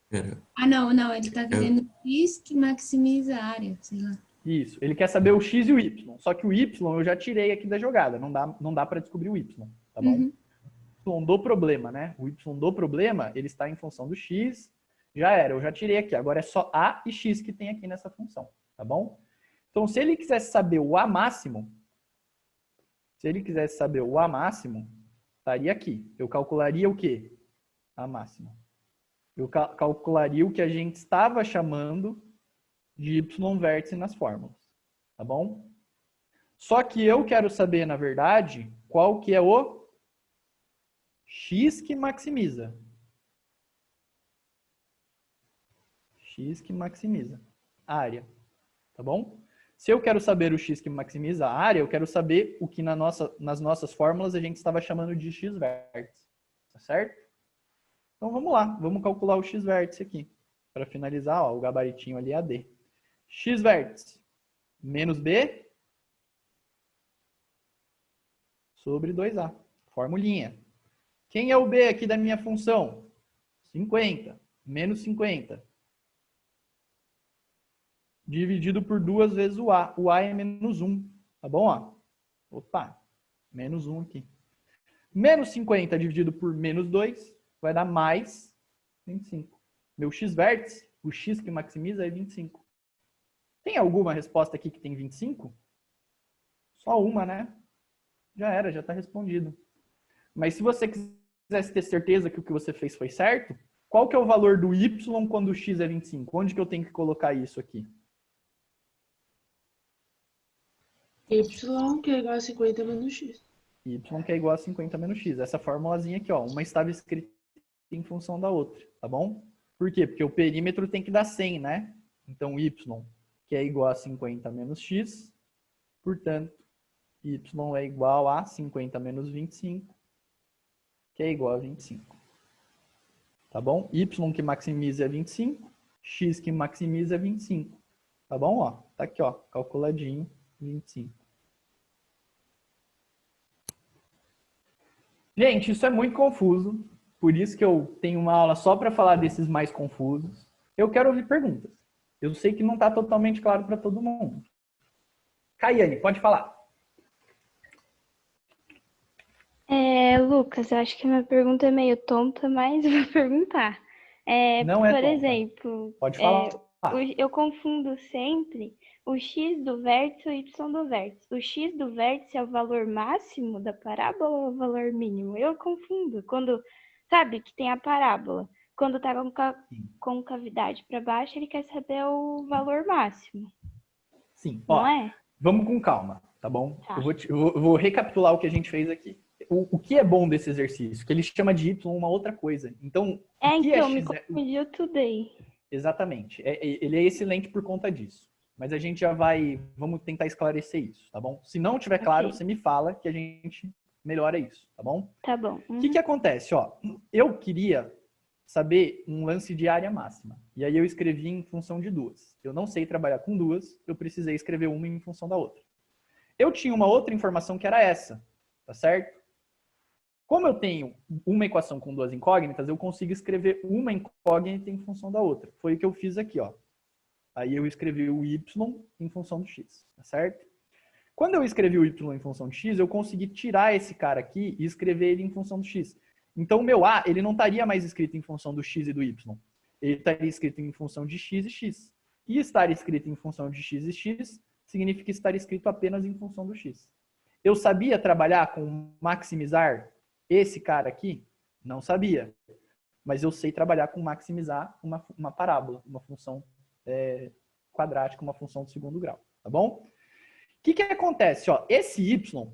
pera. Ah, não, ele tá querendo X que maximiza a área, sei lá. Isso, ele quer saber o X e o Y. Só que o Y eu já tirei aqui da jogada, não dá para descobrir o Y, tá bom? Uhum. O Y do problema, né? O Y do problema, ele está em função do X, já era, eu já tirei aqui. Agora é só A e X que tem aqui nessa função, tá bom? Então, se ele quisesse saber o A máximo, estaria aqui. Eu calcularia o quê? A máximo. Eu calcularia o que a gente estava chamando de Y vértice nas fórmulas, tá bom? Só que eu quero saber, na verdade, qual que é o X que maximiza. X que maximiza a área, tá bom? Se eu quero saber o X que maximiza a área, eu quero saber o que nas nossas fórmulas a gente estava chamando de X vértice, tá certo? Então vamos lá, vamos calcular o X vértice aqui. Para finalizar, ó, o gabaritinho ali é AD. X vértice menos B sobre 2A. Formulinha. Quem é o B aqui da minha função? 50. Menos 50. Dividido por 2 vezes o A. O A é menos 1. Tá bom? Ó? Opa, menos 1 aqui. Menos 50 dividido por menos 2 vai dar mais 25. Meu X vértice, o X que maximiza é 25. Tem alguma resposta aqui que tem 25? Só uma, né? Já era, já está respondido. Mas se você quisesse ter certeza que o que você fez foi certo, qual que é o valor do Y quando o X é 25? Onde que eu tenho que colocar isso aqui? Y que é igual a 50 menos X. Y que é igual a 50 menos X. Essa formulazinha aqui, ó. Uma estava escrita em função da outra, tá bom? Por quê? Porque o perímetro tem que dar 100, né? Então, Y que é igual a 50 menos X, portanto, Y é igual a 50 menos 25, que é igual a 25. Tá bom? Y que maximiza é 25, X que maximiza é 25. Tá bom? Ó, tá aqui, ó, calculadinho, 25. Gente, isso é muito confuso, por isso que eu tenho uma aula só para falar desses mais confusos. Eu quero ouvir perguntas. Eu sei que não está totalmente claro para todo mundo. Caiane, pode falar. Lucas, eu acho que minha pergunta é meio tonta, mas eu vou perguntar. Não é por tonta. exemplo, Pode falar. eu confundo sempre o X do vértice e o Y do vértice. O X do vértice é o valor máximo da parábola ou o valor mínimo? Eu confundo. Quando, sabe, que tem a parábola. Quando tá com cavidade para baixo, ele quer saber o valor máximo. Sim. Não Ó, é? vamos com calma, tá bom? Tá. Eu vou recapitular o que a gente fez aqui. O que é bom desse exercício? Que ele chama de Y uma outra coisa. Então, o que Então, é me X? confundiu tudo aí. Exatamente. Ele é excelente por conta disso. Mas a gente já vamos tentar esclarecer isso, tá bom? Se não tiver claro, Ok. você me fala que a gente melhora isso, tá bom? Tá bom. O que acontece? Ó, eu queria saber um lance de área máxima. E aí eu escrevi em função de duas. Eu não sei trabalhar com duas, eu precisei escrever uma em função da outra. Eu tinha uma outra informação que era essa, tá certo? Como eu tenho uma equação com duas incógnitas, eu consigo escrever uma incógnita em função da outra. Foi o que eu fiz aqui, ó. Aí eu escrevi o y em função do x, tá certo? Quando eu escrevi o y em função de x, eu consegui tirar esse cara aqui e escrever ele em função do x. Então o meu a, ele não estaria mais escrito em função do x e do y. Ele estaria escrito em função de x e x. E estar escrito em função de x e x significa estar escrito apenas em função do x. Eu sabia trabalhar com maximizar esse cara aqui? Não sabia. Mas eu sei trabalhar com maximizar uma parábola, uma função quadrática, uma função de segundo grau. Tá bom? O que acontece? Ó, esse y,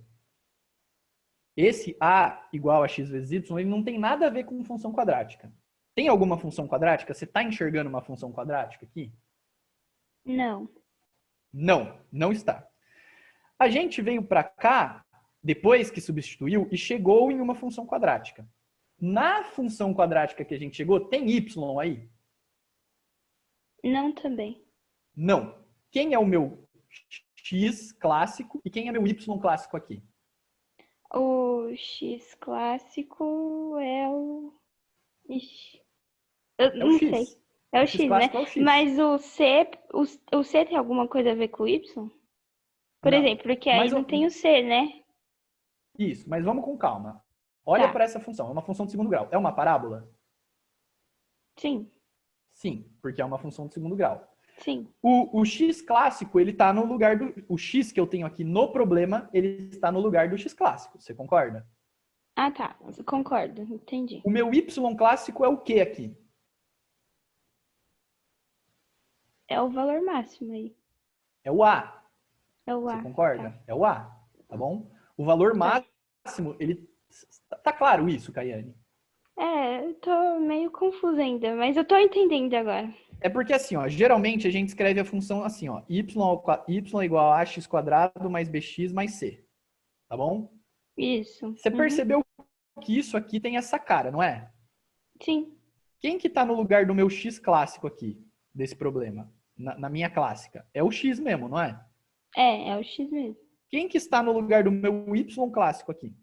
esse a igual a x vezes y, ele não tem nada a ver com função quadrática. Tem alguma função quadrática? Você está enxergando uma função quadrática aqui? Não. Não, não está. A gente veio para cá, depois que substituiu, e chegou em uma função quadrática. Na função quadrática que a gente chegou, tem y aí? Não também. Não. Quem é o meu x clássico e quem é meu y clássico aqui? O x clássico é o... Ixi. Eu não X. sei. É o x, né? clássico é o x. Mas o C tem alguma coisa a ver com o Y? Por Não. exemplo, porque aí Mas não eu- tem o C, né? Isso, mas vamos com calma. Olha Tá. para essa função. É uma função de segundo grau. É uma parábola? Sim, Sim, porque é uma função de segundo grau. sim. O x clássico, ele está no lugar do... O x que eu tenho aqui no problema, ele está no lugar do x clássico. Você concorda? Ah, tá. Concordo. Entendi. O meu y clássico é o que aqui? É o valor máximo aí. É o a. É o Você A. concorda? É o a, tá bom? O valor máximo, ele... Tá claro isso, Caiane? Eu tô meio confusa ainda, mas eu tô entendendo agora. É porque assim, ó, geralmente a gente escreve a função assim, ó, y é igual a x quadrado mais bx mais c, tá bom? Isso. Você percebeu que isso aqui tem essa cara, não é? Sim. Quem que tá no lugar do meu x clássico aqui, desse problema? Na minha clássica? É o x mesmo, não é? É o X mesmo. Quem que está no lugar do meu y clássico aqui?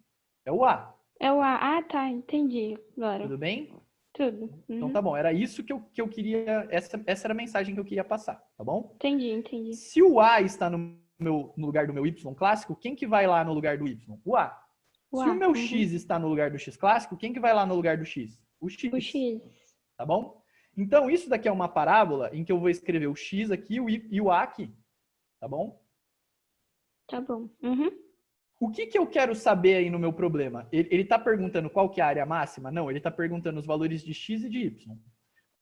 É o a, É o A. Ah, tá. Entendi agora. tudo bem? Tudo. Então tá bom, era isso que eu queria, essa era a mensagem que eu queria passar, tá bom? Entendi. Se o a está no lugar do meu y clássico, quem que vai lá no lugar do y? O a. O Se A, o meu uhum. x está no lugar do x clássico, quem que vai lá no lugar do x? O x. O X. Tá bom? Então, isso daqui é uma parábola em que eu vou escrever o x aqui e o a aqui. Tá bom? Tá bom. Uhum. O que eu quero saber aí no meu problema? Ele está perguntando qual que é a área máxima? Não, ele está perguntando os valores de x e de y.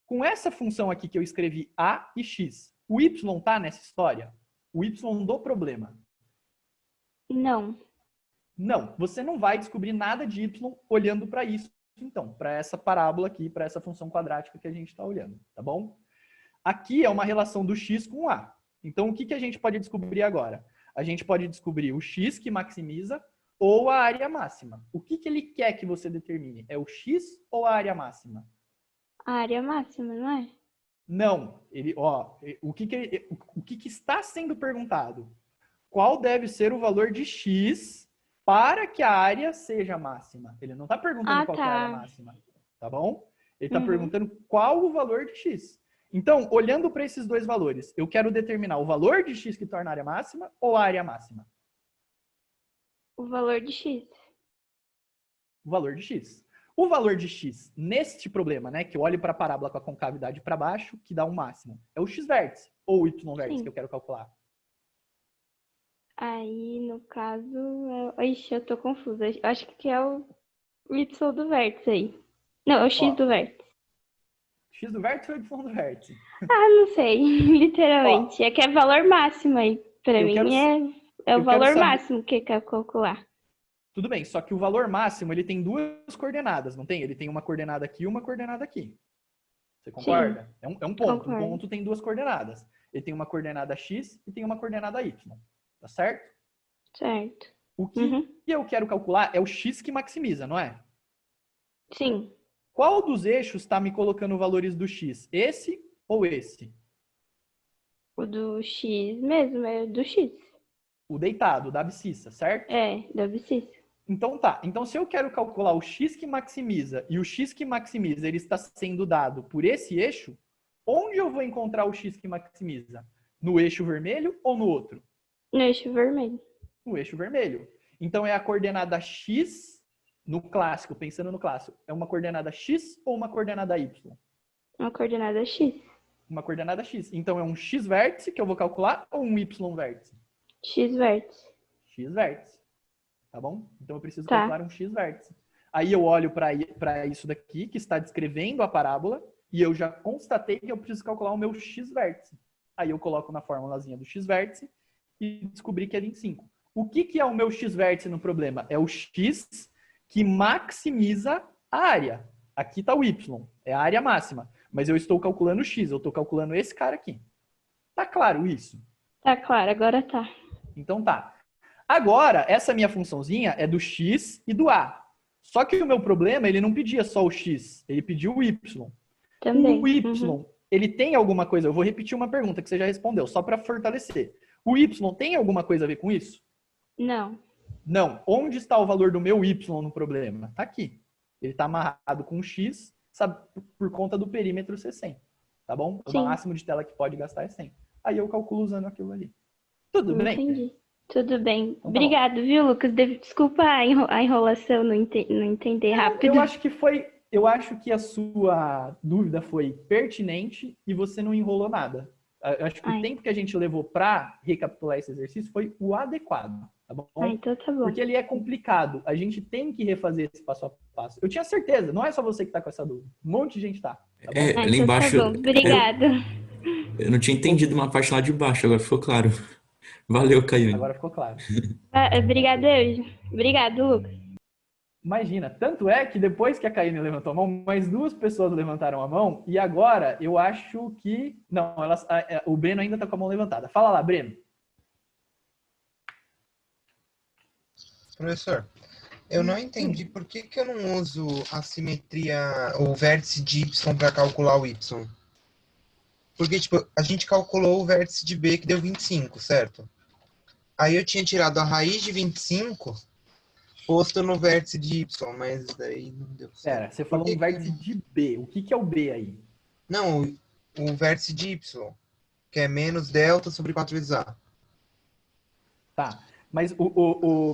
Com essa função aqui que eu escrevi a e x, o y tá nessa história? O y do problema? Não. Não, você não vai descobrir nada de y olhando para isso, então, para essa parábola aqui, para essa função quadrática que a gente está olhando, tá bom? Aqui é uma relação do x com o a. Então, o que a gente pode descobrir agora? A gente pode descobrir o x que maximiza ou a área máxima. O que ele quer que você determine? É o x ou a área máxima? A área máxima, não é? Não. O que está sendo perguntado? Qual deve ser o valor de x para que a área seja máxima? Ele não está perguntando qual que é a área máxima, tá bom? Ele está perguntando qual o valor de x. Então, olhando para esses dois valores, eu quero determinar o valor de x que torna a área máxima ou a área máxima? O valor de X. O valor de x. O valor de x neste problema, né, que eu olho para a parábola com a concavidade para baixo, que dá um máximo, é o x vértice ou o y vértice que eu quero calcular? Aí, no caso, ixi, eu tô confusa. Eu acho que é o Y do vértice aí. Não, é o X do vértice. X do vértice ou y do vértice? Ah, não sei, literalmente. É que é valor máximo aí. Pra eu mim quero- é o eu quero valor saber- máximo que quer calcular. Tudo bem, só que o valor máximo ele tem duas coordenadas, não tem? Ele tem uma coordenada aqui e uma coordenada aqui. Você concorda? É um ponto. concordo. Um ponto tem duas coordenadas. Ele tem uma coordenada x e tem uma coordenada y. Tá certo? Certo. O que eu quero calcular é o x que maximiza, não é? Sim. Qual dos eixos está me colocando valores do x? Esse ou esse? O do X mesmo, é do X. O deitado, da abscissa, certo? É, da abscissa. Então tá. Então se eu quero calcular o x que maximiza e o x que maximiza ele está sendo dado por esse eixo, onde eu vou encontrar o x que maximiza? No eixo vermelho ou no outro? No eixo vermelho. No eixo vermelho. Então é a coordenada x no clássico, pensando no clássico. É uma coordenada x ou uma coordenada y? Uma coordenada x. Uma coordenada x. Então é um x vértice que eu vou calcular ou um y vértice? X vértice. X vértice. Tá bom? Então eu preciso Tá. calcular um x vértice. Aí eu olho para isso daqui, que está descrevendo a parábola, e eu já constatei que eu preciso calcular o meu x vértice. Aí eu coloco na formulazinha do x vértice e descobri que é 25. O que é o meu x vértice no problema? É o x que maximiza a área. Aqui está o y, é a área máxima. Mas eu estou calculando o x, eu estou calculando esse cara aqui. Tá claro isso? Tá claro, agora tá. Então tá. Agora, essa minha funçãozinha é do x e do a. Só que o meu problema, ele não pedia só o x, ele pediu o y. Também. O y, ele tem alguma coisa... Eu vou repetir uma pergunta que você já respondeu, só para fortalecer. O y tem alguma coisa a ver com isso? Não. Não. Onde está o valor do meu y no problema? Tá aqui. Ele está amarrado com x, sabe, por conta do perímetro ser 100. Tá bom? Sim. O máximo de tela que pode gastar é 100. Aí eu calculo usando aquilo ali. Tudo bem? Entendi. Tudo bem. Então tá Obrigado, viu, Lucas? Desculpa a enrolação, não entender rápido. Eu acho que a sua dúvida foi pertinente e você não enrolou nada. Eu acho que o tempo que a gente levou para recapitular esse exercício foi o adequado, tá bom? Então tá bom. Porque ele é complicado. A gente tem que refazer esse passo a passo. Eu tinha certeza, não é só você que está com essa dúvida. Um monte de gente tá. Ali embaixo. Tá bom. Obrigada. Eu não tinha entendido uma parte lá de baixo, agora ficou claro. Valeu, Caiane. Agora ficou claro. Obrigada, Euge. Obrigado, Lucas. Imagina, tanto é que depois que a Caiane levantou a mão, mais 2 pessoas levantaram a mão e agora eu acho que... Não, o Breno ainda está com a mão levantada. Fala lá, Breno. Professor, eu não entendi por que eu não uso a simetria, o vértice de y para calcular o y. Porque, tipo, a gente calculou o vértice de B que deu 25, certo? Aí eu tinha tirado a raiz de 25 posto no vértice de y, mas daí não deu certo. Pera, você falou um vértice de B. O que é o B aí? Não, o vértice de y, que é menos delta sobre 4 vezes A. Tá, mas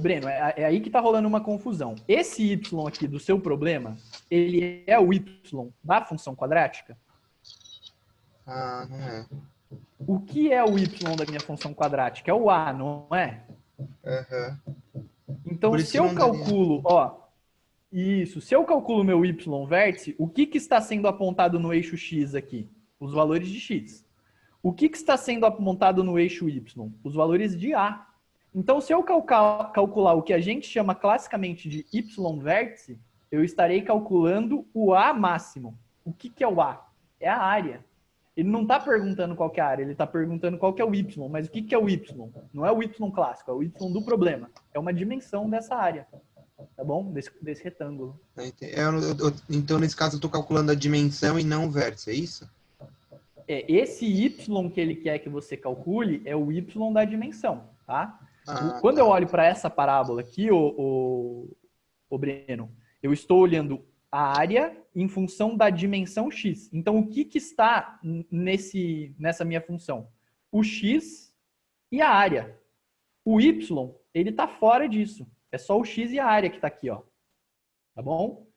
Breno, é aí que tá rolando uma confusão. Esse y aqui do seu problema, ele é o y da função quadrática? Ah, não é. O que é o y da minha função quadrática? É o a, não é? Aham. Então, Por isso se eu não daria. calculo, se eu calculo meu y vértice, o que está sendo apontado no eixo x aqui? Os valores de x. O que está sendo apontado no eixo y? Os valores de a. Então, se eu calcular o que a gente chama classicamente de y vértice, eu estarei calculando o a máximo. O que é o a? É a área. Ele não está perguntando qual que é a área, ele está perguntando qual que é o y. Mas o que é o y? Não é o y clássico, é o y do problema. É uma dimensão dessa área, tá bom? Desse retângulo. Então, nesse caso, eu estou calculando a dimensão e não o vértice, é isso? Esse y que ele quer que você calcule é o y da dimensão, tá? Quando tá. eu olho para essa parábola aqui, o Breno, eu estou olhando a área em função da dimensão x. Então, o que está nessa minha função? O x e a área. O y, ele está fora disso. É só o x e a área que está aqui, ó. Tá bom?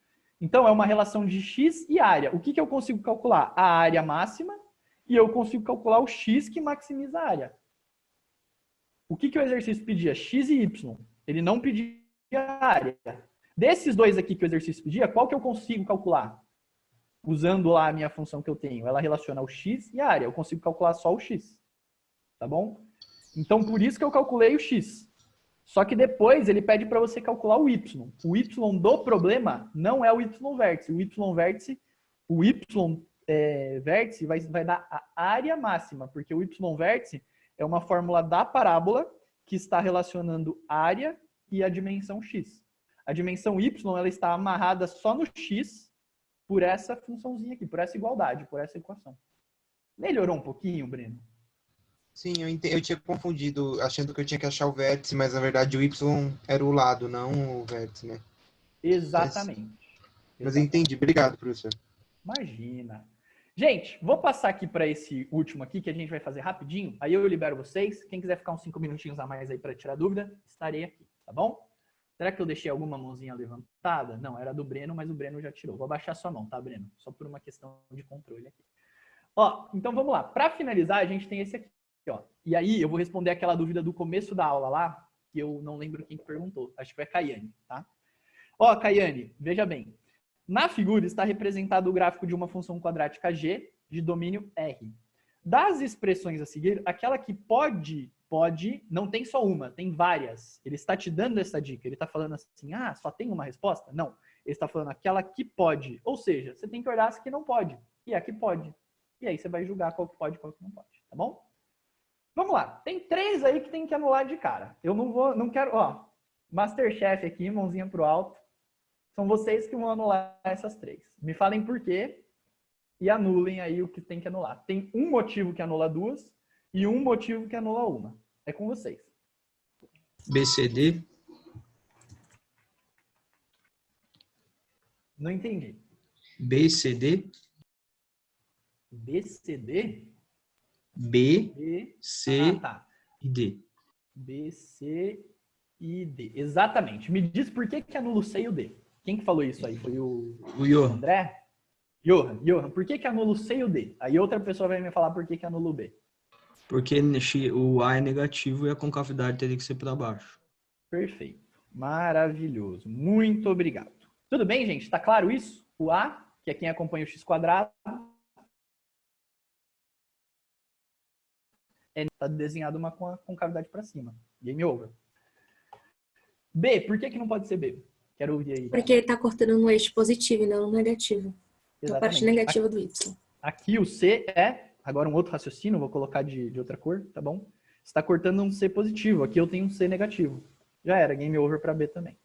Então, é uma relação de x e área. O que eu consigo calcular? A área máxima e eu consigo calcular o x que maximiza a área. O que o exercício pedia? X e y. Ele não pedia a área. Desses dois aqui que o exercício pedia, qual que eu consigo calcular? Usando lá a minha função que eu tenho. Ela relaciona o x e a área. Eu consigo calcular só o x. Tá bom? Então, por isso que eu calculei o x. Só que depois ele pede para você calcular o y. O y do problema não é o y vértice. O y vértice vai dar a área máxima, porque o y vértice é uma fórmula da parábola que está relacionando área e a dimensão x. A dimensão y ela está amarrada só no x por essa funçãozinha aqui, por essa igualdade, por essa equação. Melhorou um pouquinho, Breno? Sim, eu tinha confundido, achando que eu tinha que achar o vértice, mas na verdade o Y era o lado, não o vértice, né? Exatamente. Mas eu entendi. Obrigado, professor. Imagina. Gente, vou passar aqui para esse último aqui, que a gente vai fazer rapidinho. Aí eu libero vocês. Quem quiser ficar uns 5 minutinhos a mais aí para tirar dúvida, estarei aqui, tá bom? Será que eu deixei alguma mãozinha levantada? Não, era do Breno, mas o Breno já tirou. Vou abaixar sua mão, tá, Breno? Só por uma questão de controle aqui. Ó, então vamos lá. Para finalizar, a gente tem esse aqui, ó. E aí eu vou responder aquela dúvida do começo da aula lá, que eu não lembro quem perguntou. Acho que foi a Caiane, tá? Ó, Caiane, veja bem. Na figura está representado o gráfico de uma função quadrática g de domínio R. Das expressões a seguir, aquela que pode, não tem só uma, tem várias. Ele está te dando essa dica. Ele está falando assim, ah, só tem uma resposta? Não. Ele está falando aquela que pode. Ou seja, você tem que olhar as que não pode. E a que pode. E aí você vai julgar qual que pode e qual que não pode, tá bom? Vamos lá. Tem 3 aí que tem que anular de cara. Eu não quero, ó, Masterchef aqui, mãozinha pro alto. São vocês que vão anular essas 3. Me falem por quê e anulem aí o que tem que anular. Tem um motivo que anula 2 e um motivo que anula 1. É com vocês. BCD. Não entendi. BCD. BCD? B, C e D. B, C e D. Exatamente. Me diz por que anula o C e o D. Quem que falou isso aí? Foi o Johan. André? Johan, por que anula o C e o D? Aí outra pessoa vai me falar por que anula o B. Porque o A é negativo e a concavidade teria que ser para baixo. Perfeito. Maravilhoso. Muito obrigado. Tudo bem, gente? Tá claro isso? O A, que é quem acompanha o x quadrado, está desenhado uma concavidade para cima. Game over. B, por que não pode ser B? Quero ouvir aí. Porque ele está cortando no eixo positivo e não no negativo. Na parte negativa do Y. Aqui o C é, agora um outro raciocínio, vou colocar de outra cor, tá bom? Você está cortando um C positivo, aqui eu tenho um C negativo. Já era, game over para B também,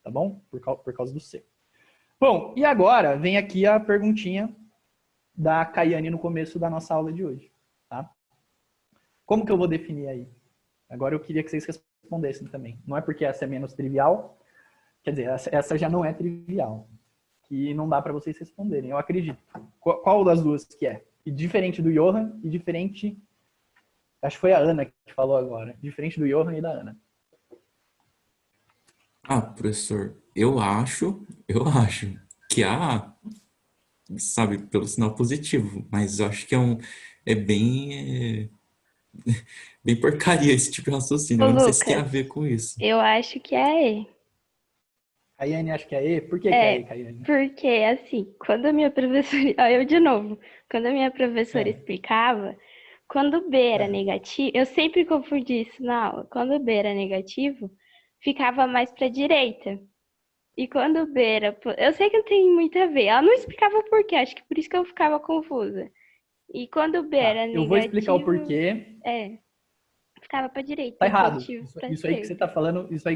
tá bom? Por causa do C. Bom, e agora vem aqui a perguntinha da Caiane no começo da nossa aula de hoje, tá? Como que eu vou definir aí? Agora eu queria que vocês respondessem também. Não é porque essa é menos trivial, quer dizer, essa já não é trivial, que não dá para vocês responderem, eu acredito. Qual das duas que é? E diferente do Johan e diferente... Acho que foi a Ana que falou agora. Diferente do Johan e da Ana. Ah, professor, eu acho que há, sabe, pelo sinal positivo, mas eu acho que é bem porcaria esse tipo de raciocínio. Eu não sei se tem a ver com isso. Eu acho que é E. Caiane acha que é E? Por que é E, Caiane? Porque, assim, quando a minha professora... eu de novo. Quando a minha professora explicava, quando o B era negativo... Eu sempre confundi isso na aula. Quando o B era negativo, ficava mais para a direita. E quando o B era... Eu sei que não tem muito a ver. Ela não explicava o porquê. Acho que por isso que eu ficava confusa. E quando o B era negativo... Eu vou explicar o porquê. Ficava para a direita. Tá errado. Isso aí que você tá falando... Isso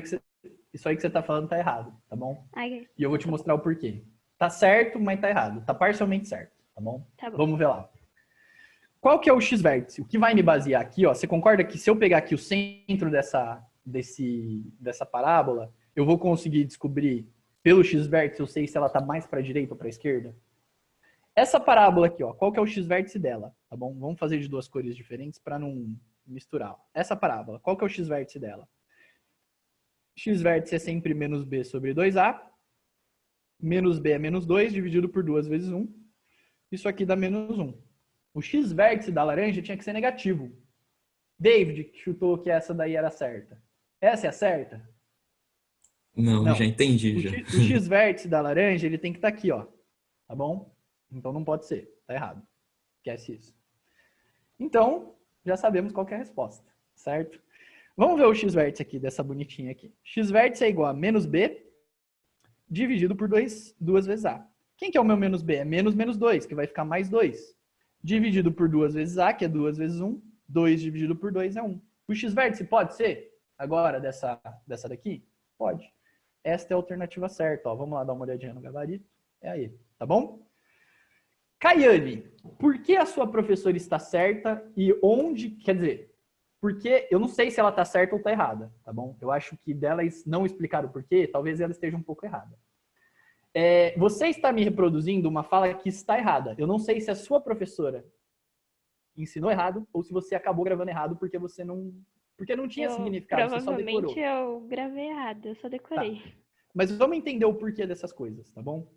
aí que você tá falando tá errado, tá bom? Okay. E eu vou te mostrar o porquê. Tá certo, mas tá errado. Tá parcialmente certo, tá bom? Tá bom. Vamos ver lá. Qual que é o x-vértice? O que vai me basear aqui, ó? Você concorda que se eu pegar aqui o centro dessa parábola, eu vou conseguir descobrir pelo x-vértice, eu sei se ela tá mais para a direita ou para a esquerda? Essa parábola aqui, ó, qual que é o x-vértice dela? Tá bom? Vamos fazer de 2 cores diferentes para não misturar. Essa parábola, qual que é o x-vértice dela? X-vértice é sempre menos B sobre 2A. Menos B é menos 2, dividido por 2 vezes 1. Isso aqui dá menos 1. O x-vértice da laranja tinha que ser negativo. David chutou que essa daí era certa. Essa é a certa? Não. Já entendi. Já. O x-vértice da laranja, ele tem que estar aqui, ó. Tá bom? Então não pode ser. Tá errado. Esquece isso. Então, já sabemos qual que é a resposta. Certo? Vamos ver o x-vértice aqui, dessa bonitinha aqui. X-vértice é igual a menos B dividido por 2 vezes A. Quem que é o meu menos B? É menos 2, que vai ficar mais 2. Dividido por 2 vezes A, que é 2 vezes 1. 2 dividido por 2 é 1. O x-vértice pode ser agora dessa daqui? Pode. Esta é a alternativa certa. Ó, vamos lá dar uma olhadinha no gabarito. É aí, tá bom? Caiane, por que a sua professora está certa e onde... Quer dizer... porque eu não sei se ela tá certa ou tá errada, tá bom? Eu acho que delas não explicaram o porquê, talvez ela esteja um pouco errada. Você está me reproduzindo uma fala que está errada. Eu não sei se a sua professora ensinou errado ou se você acabou gravando errado porque você não... Porque não tinha significado, você só decorou. Provavelmente eu gravei errado, eu só decorei. Tá. Mas vamos entender o porquê dessas coisas, tá bom?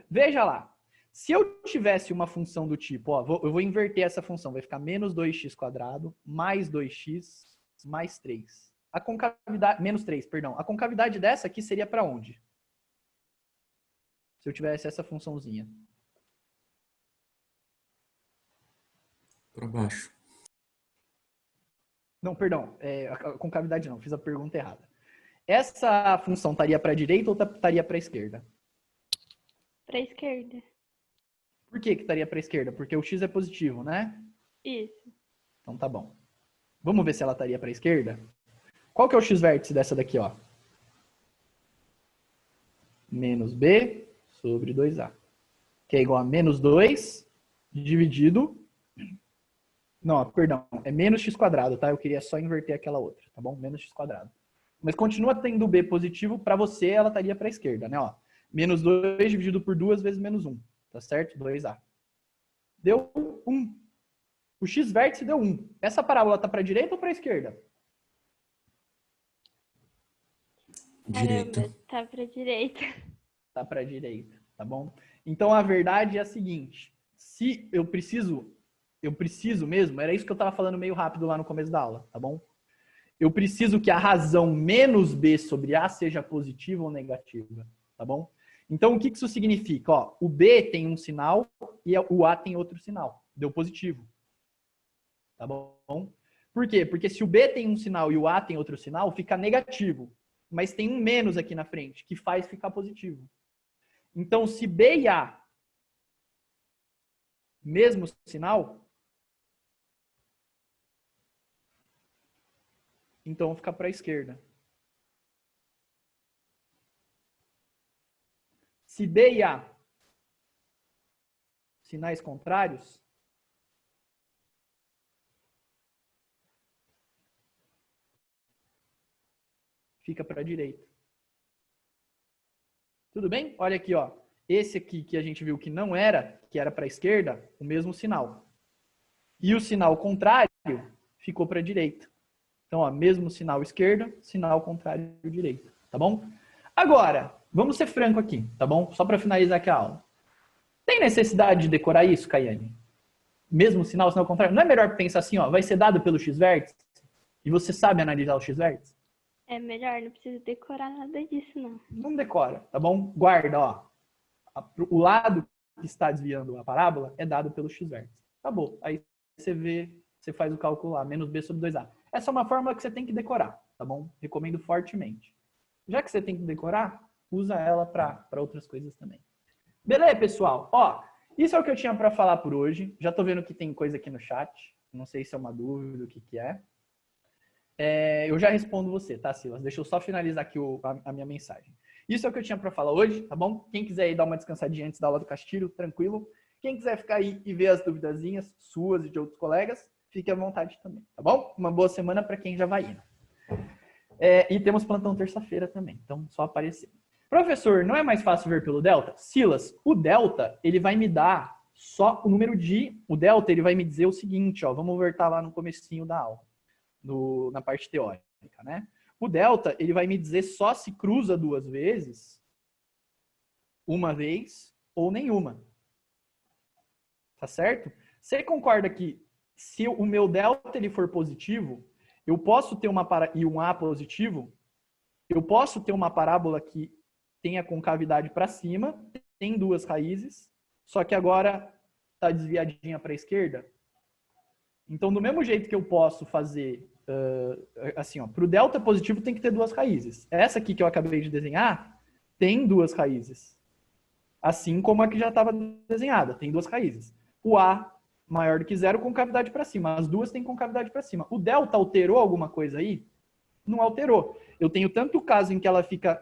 Veja lá. Se eu tivesse uma função do tipo, ó, eu vou inverter essa função, vai ficar menos 2x² mais 2x mais 3. A concavidade, menos 3, perdão. A concavidade dessa aqui seria para onde? Se eu tivesse essa funçãozinha. Para baixo. Não, perdão. A concavidade não, fiz a pergunta errada. Essa função estaria para a direita ou estaria para a esquerda? Para a esquerda. Por que estaria para a esquerda? Porque o x é positivo, né? Isso. Então tá bom. Vamos ver se ela estaria para a esquerda? Qual que é o x-vértice dessa daqui, ó? Menos b sobre 2a. Que é igual a menos 2 dividido... Não, perdão. É menos x², tá? Eu queria só inverter aquela outra, tá bom? Menos x². Mas continua tendo b positivo. Para você, ela estaria para a esquerda, né? Ó, menos 2 dividido por 2 vezes menos 1. Tá certo? 2a. Deu 1. O x-vértice deu 1. Essa parábola tá para a direita ou para a esquerda? Direita. Caramba, tá para direita. Tá para a direita, tá bom? Então, a verdade é a seguinte. Se eu preciso mesmo, era isso que eu estava falando meio rápido lá no começo da aula, tá bom? Eu preciso que a razão menos b sobre a seja positiva ou negativa, tá bom? Então, o que isso significa? Ó, o b tem um sinal e o a tem outro sinal. Deu positivo. Tá bom? Por quê? Porque se o b tem um sinal e o a tem outro sinal, fica negativo. Mas tem um menos aqui na frente, que faz ficar positivo. Então, se b e a, mesmo sinal, então fica para a esquerda. Se B e A, sinais contrários, fica para a direita. Tudo bem? Olha aqui, ó. Esse aqui que a gente viu que não era, que era para a esquerda, o mesmo sinal. E o sinal contrário ficou para a direita. Então, ó, mesmo sinal esquerda, sinal contrário direita, tá bom? Agora, vamos ser franco aqui, tá bom? Só para finalizar aqui a aula. Tem necessidade de decorar isso, Caiane? Mesmo sinal contrário? Não é melhor pensar assim, ó, vai ser dado pelo x-vértice? E você sabe analisar o x-vértice? É melhor, não precisa decorar nada disso, não. Não decora, tá bom? Guarda, ó. O lado que está desviando a parábola é dado pelo x-vértice. Acabou. Aí você vê, você faz o cálculo lá, menos b sobre 2a. Essa é uma fórmula que você tem que decorar, tá bom? Recomendo fortemente. Já que você tem que decorar, usa ela para outras coisas também. Beleza, pessoal? Ó, isso é o que eu tinha para falar por hoje. Já tô vendo que tem coisa aqui no chat. Não sei se é uma dúvida, o que é. Eu já respondo você, tá, Silas? Deixa eu só finalizar aqui a minha mensagem. Isso é o que eu tinha para falar hoje, tá bom? Quem quiser ir dar uma descansadinha antes da aula do Castilho, tranquilo. Quem quiser ficar aí e ver as duvidazinhas suas e de outros colegas, fique à vontade também, tá bom? Uma boa semana para quem já vai indo. E temos plantão terça-feira também, então só aparecer. Professor, não é mais fácil ver pelo delta? Silas, o delta, ele vai me dar só o número de... O delta, ele vai me dizer o seguinte, ó, vamos voltar lá no comecinho da aula, na parte teórica, né? O delta, ele vai me dizer só se cruza duas vezes, uma vez ou nenhuma. Tá certo? Você concorda que se o meu delta ele for positivo, eu posso ter e um A positivo, eu posso ter uma parábola que tem a concavidade para cima, tem duas raízes, só que agora está desviadinha para a esquerda? Então, do mesmo jeito que eu posso fazer, assim, ó, para o delta positivo tem que ter duas raízes. Essa aqui que eu acabei de desenhar tem duas raízes. Assim como a que já estava desenhada, tem duas raízes. O A maior do que zero, concavidade para cima. As duas têm concavidade para cima. O delta alterou alguma coisa aí? Não alterou. Eu tenho tanto o caso em que ela fica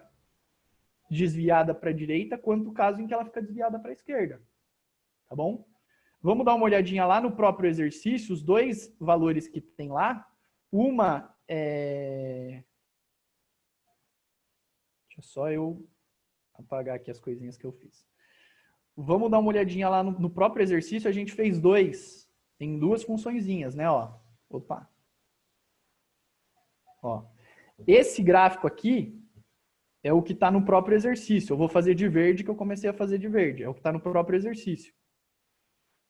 desviada para a direita, quanto o caso em que ela fica desviada para a esquerda. Tá bom? Vamos dar uma olhadinha lá no próprio exercício, os dois valores que tem lá. Uma é... Deixa só eu apagar aqui as coisinhas que eu fiz. Vamos dar uma olhadinha lá no próprio exercício. A gente fez dois. Tem duas funçõezinhas, né? Ó. Opa. Ó. Esse gráfico aqui é o que está no próprio exercício. Eu vou fazer de verde, que eu comecei a fazer de verde. É o que está no próprio exercício.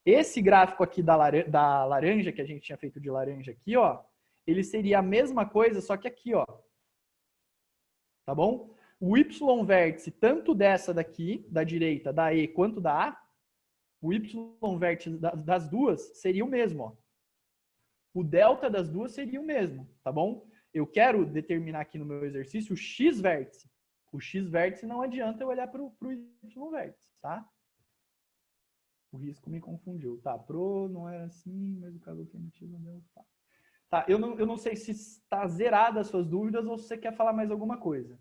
Esse gráfico aqui da laranja, que a gente tinha feito de laranja aqui, ó, ele seria a mesma coisa, só que aqui, ó. Tá bom? O Y vértice, tanto dessa daqui, da direita, da E, quanto da A, o Y vértice das duas seria o mesmo, ó. O delta das duas seria o mesmo, tá bom? Eu quero determinar aqui no meu exercício o X vértice. O X vértice não adianta eu olhar para o Y vértice, tá? O risco me confundiu. Tá, pro não era assim, mas o caso alternativo deu. Tá, eu não sei se está zerada as suas dúvidas ou se você quer falar mais alguma coisa.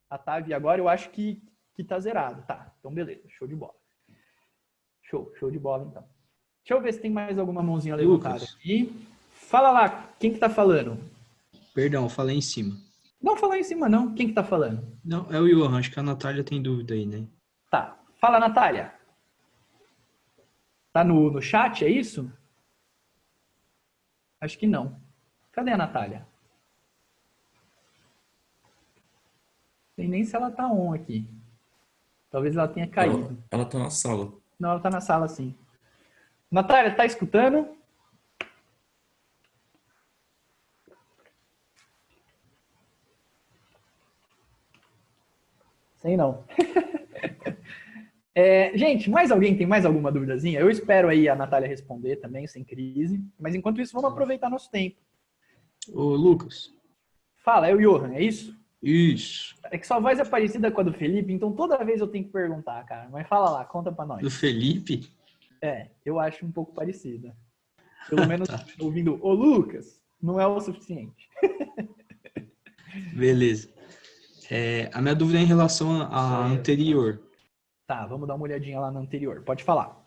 A Tavi, agora eu acho que tá zerado. Tá, então beleza, show de bola. Show de bola então. Deixa eu ver se tem mais alguma mãozinha levantada aqui. Fala lá, quem que tá falando? Perdão, eu falei em cima. Não fala em cima não, quem que tá falando? Não, é o Johan, acho que a Natália tem dúvida aí, né? Tá, fala Natália. Tá no chat, é isso? Acho que não. Cadê a Natália? Não sei nem se ela tá on aqui. Talvez ela tenha caído. Ela tá na sala. Não, ela tá na sala sim. Natália, tá escutando? Sei não. Gente, mais alguém tem mais alguma duvidazinha? Eu espero aí a Natália responder também, sem crise. Mas enquanto isso, vamos aproveitar nosso tempo. Ô, Lucas. Fala, é o Johan, é isso? Isso. É que sua voz é parecida com a do Felipe, então toda vez eu tenho que perguntar, cara. Mas fala lá, conta pra nós. Do Felipe? Eu acho um pouco parecida. Pelo menos tá. Ouvindo o Lucas, não é o suficiente. Beleza. A minha dúvida é em relação à anterior. Tá, vamos dar uma olhadinha lá na anterior. Pode falar.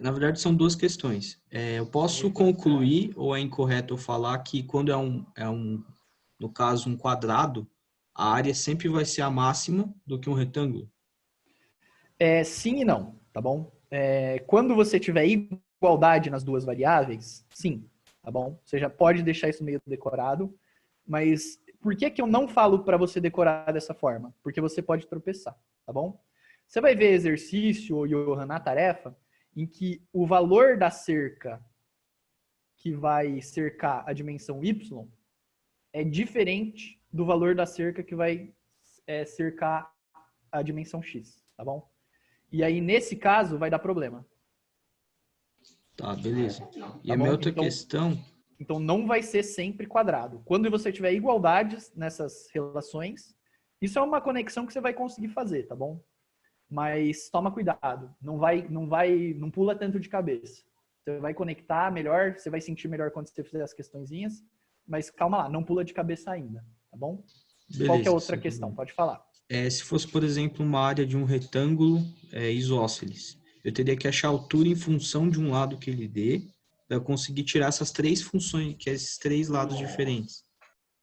Na verdade, são duas questões. Eu posso concluir, ou é incorreto eu falar que quando no caso, um quadrado, a área sempre vai ser a máxima do que um retângulo? Sim e não, tá bom? Quando você tiver igualdade nas duas variáveis, sim, tá bom? Você já pode deixar isso meio decorado, mas por que eu não falo para você decorar dessa forma? Porque você pode tropeçar, tá bom? Você vai ver exercício, Johan, na tarefa, em que o valor da cerca que vai cercar a dimensão y é diferente do valor da cerca que vai cercar a dimensão x, tá bom? E aí, nesse caso, vai dar problema. Tá, beleza. E Tá a bom? minha outra Então, questão... Então, não vai ser sempre quadrado. Quando você tiver igualdades nessas relações, isso é uma conexão que você vai conseguir fazer, tá bom? Mas toma cuidado. Não pula tanto de cabeça. Você vai conectar melhor, você vai sentir melhor quando você fizer as questõezinhas, mas calma lá, não pula de cabeça ainda, tá bom? Beleza, qual que é a outra questão? Pode falar. Se fosse, por exemplo, uma área de um retângulo isósceles, eu teria que achar a altura em função de um lado que ele dê, para conseguir tirar essas três funções, que é esses três lados diferentes.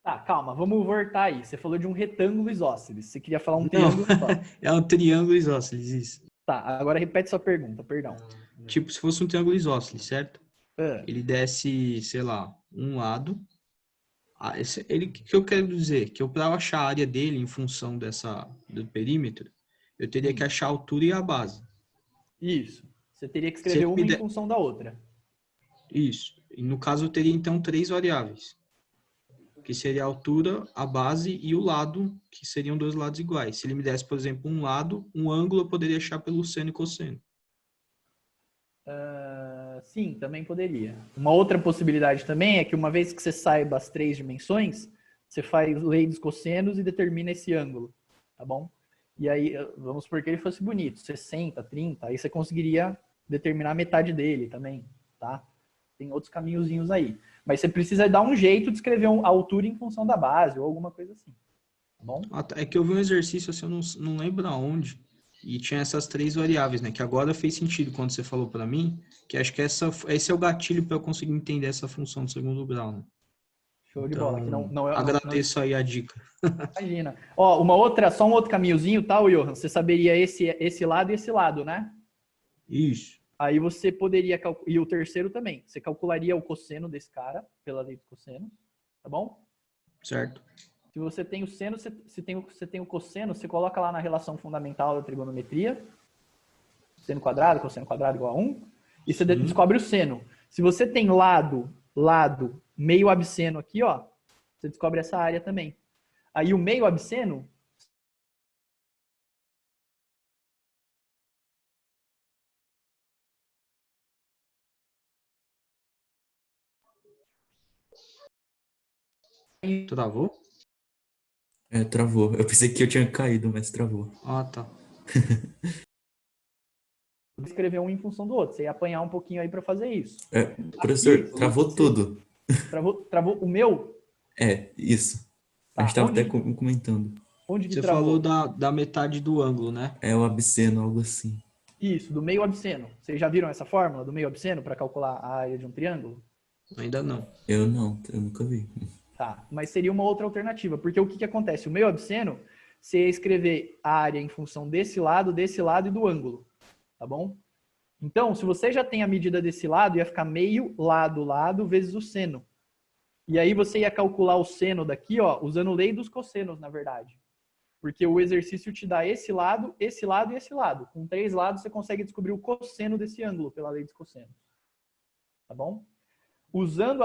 Tá, calma, vamos voltar aí. Você falou de um retângulo isósceles. Você queria falar um triângulo isósceles. É um triângulo isósceles, isso. Tá, agora repete sua pergunta, perdão. Tipo, se fosse um triângulo isósceles, certo? Ele desse, sei lá, um lado. O que eu quero dizer? Que para eu achar a área dele em função do perímetro, eu teria que achar a altura e a base. Isso. Você teria que escrever uma em função da outra. Isso. E no caso, eu teria, então, três variáveis. Que seria a altura, a base e o lado, que seriam dois lados iguais. Se ele me desse, por exemplo, um lado, um ângulo eu poderia achar pelo seno e cosseno. Sim, também poderia. Uma outra possibilidade também é que uma vez que você saiba as três dimensões, você faz lei dos cossenos e determina esse ângulo, tá bom? E aí, vamos supor que ele fosse bonito, 60, 30, aí você conseguiria determinar a metade dele também, tá? Tem outros caminhozinhos aí. Mas você precisa dar um jeito de escrever a altura em função da base ou alguma coisa assim, tá bom? É que eu vi um exercício, assim, eu não lembro aonde, e tinha essas 3 variáveis, né? Que agora fez sentido quando você falou para mim, que acho que esse é o gatilho para eu conseguir entender essa função do segundo grau, né? Show de bola. Que agradeço aí a dica. Imagina. Ó, só um outro caminhozinho, tá, Johan? Você saberia esse lado e esse lado, né? Isso. Aí você poderia e o terceiro também. Você calcularia o cosseno desse cara, pela lei dos cossenos, tá bom? Certo. Se você tem o seno, você tem o cosseno, você coloca lá na relação fundamental da trigonometria, seno quadrado, cosseno quadrado igual a 1, e você descobre o seno. Se você tem lado, meio absceno aqui, ó, você descobre essa área também. Aí o meio absceno Travou? Travou. Eu pensei que eu tinha caído, mas travou. Ah, tá. escrever um em função do outro. Você ia apanhar um pouquinho aí para fazer isso. Professor, aqui, travou tudo. Travou o meu? Isso. Tá, a gente estava até comentando. Onde que você travou? falou da metade do ângulo, né? É o absceno, algo assim. Isso, do meio absceno. Vocês já viram essa fórmula do meio absceno para calcular a área de um triângulo? Ainda não. Eu nunca vi. Tá, mas seria uma outra alternativa, porque o que acontece? O meio absceno, você ia escrever a área em função desse lado e do ângulo, tá bom? Então, se você já tem a medida desse lado, ia ficar meio lado vezes o seno. E aí você ia calcular o seno daqui, ó, usando lei dos cossenos, na verdade. Porque o exercício te dá esse lado e esse lado. Com 3 lados, você consegue descobrir o cosseno desse ângulo pela lei dos cossenos. Tá bom? Usando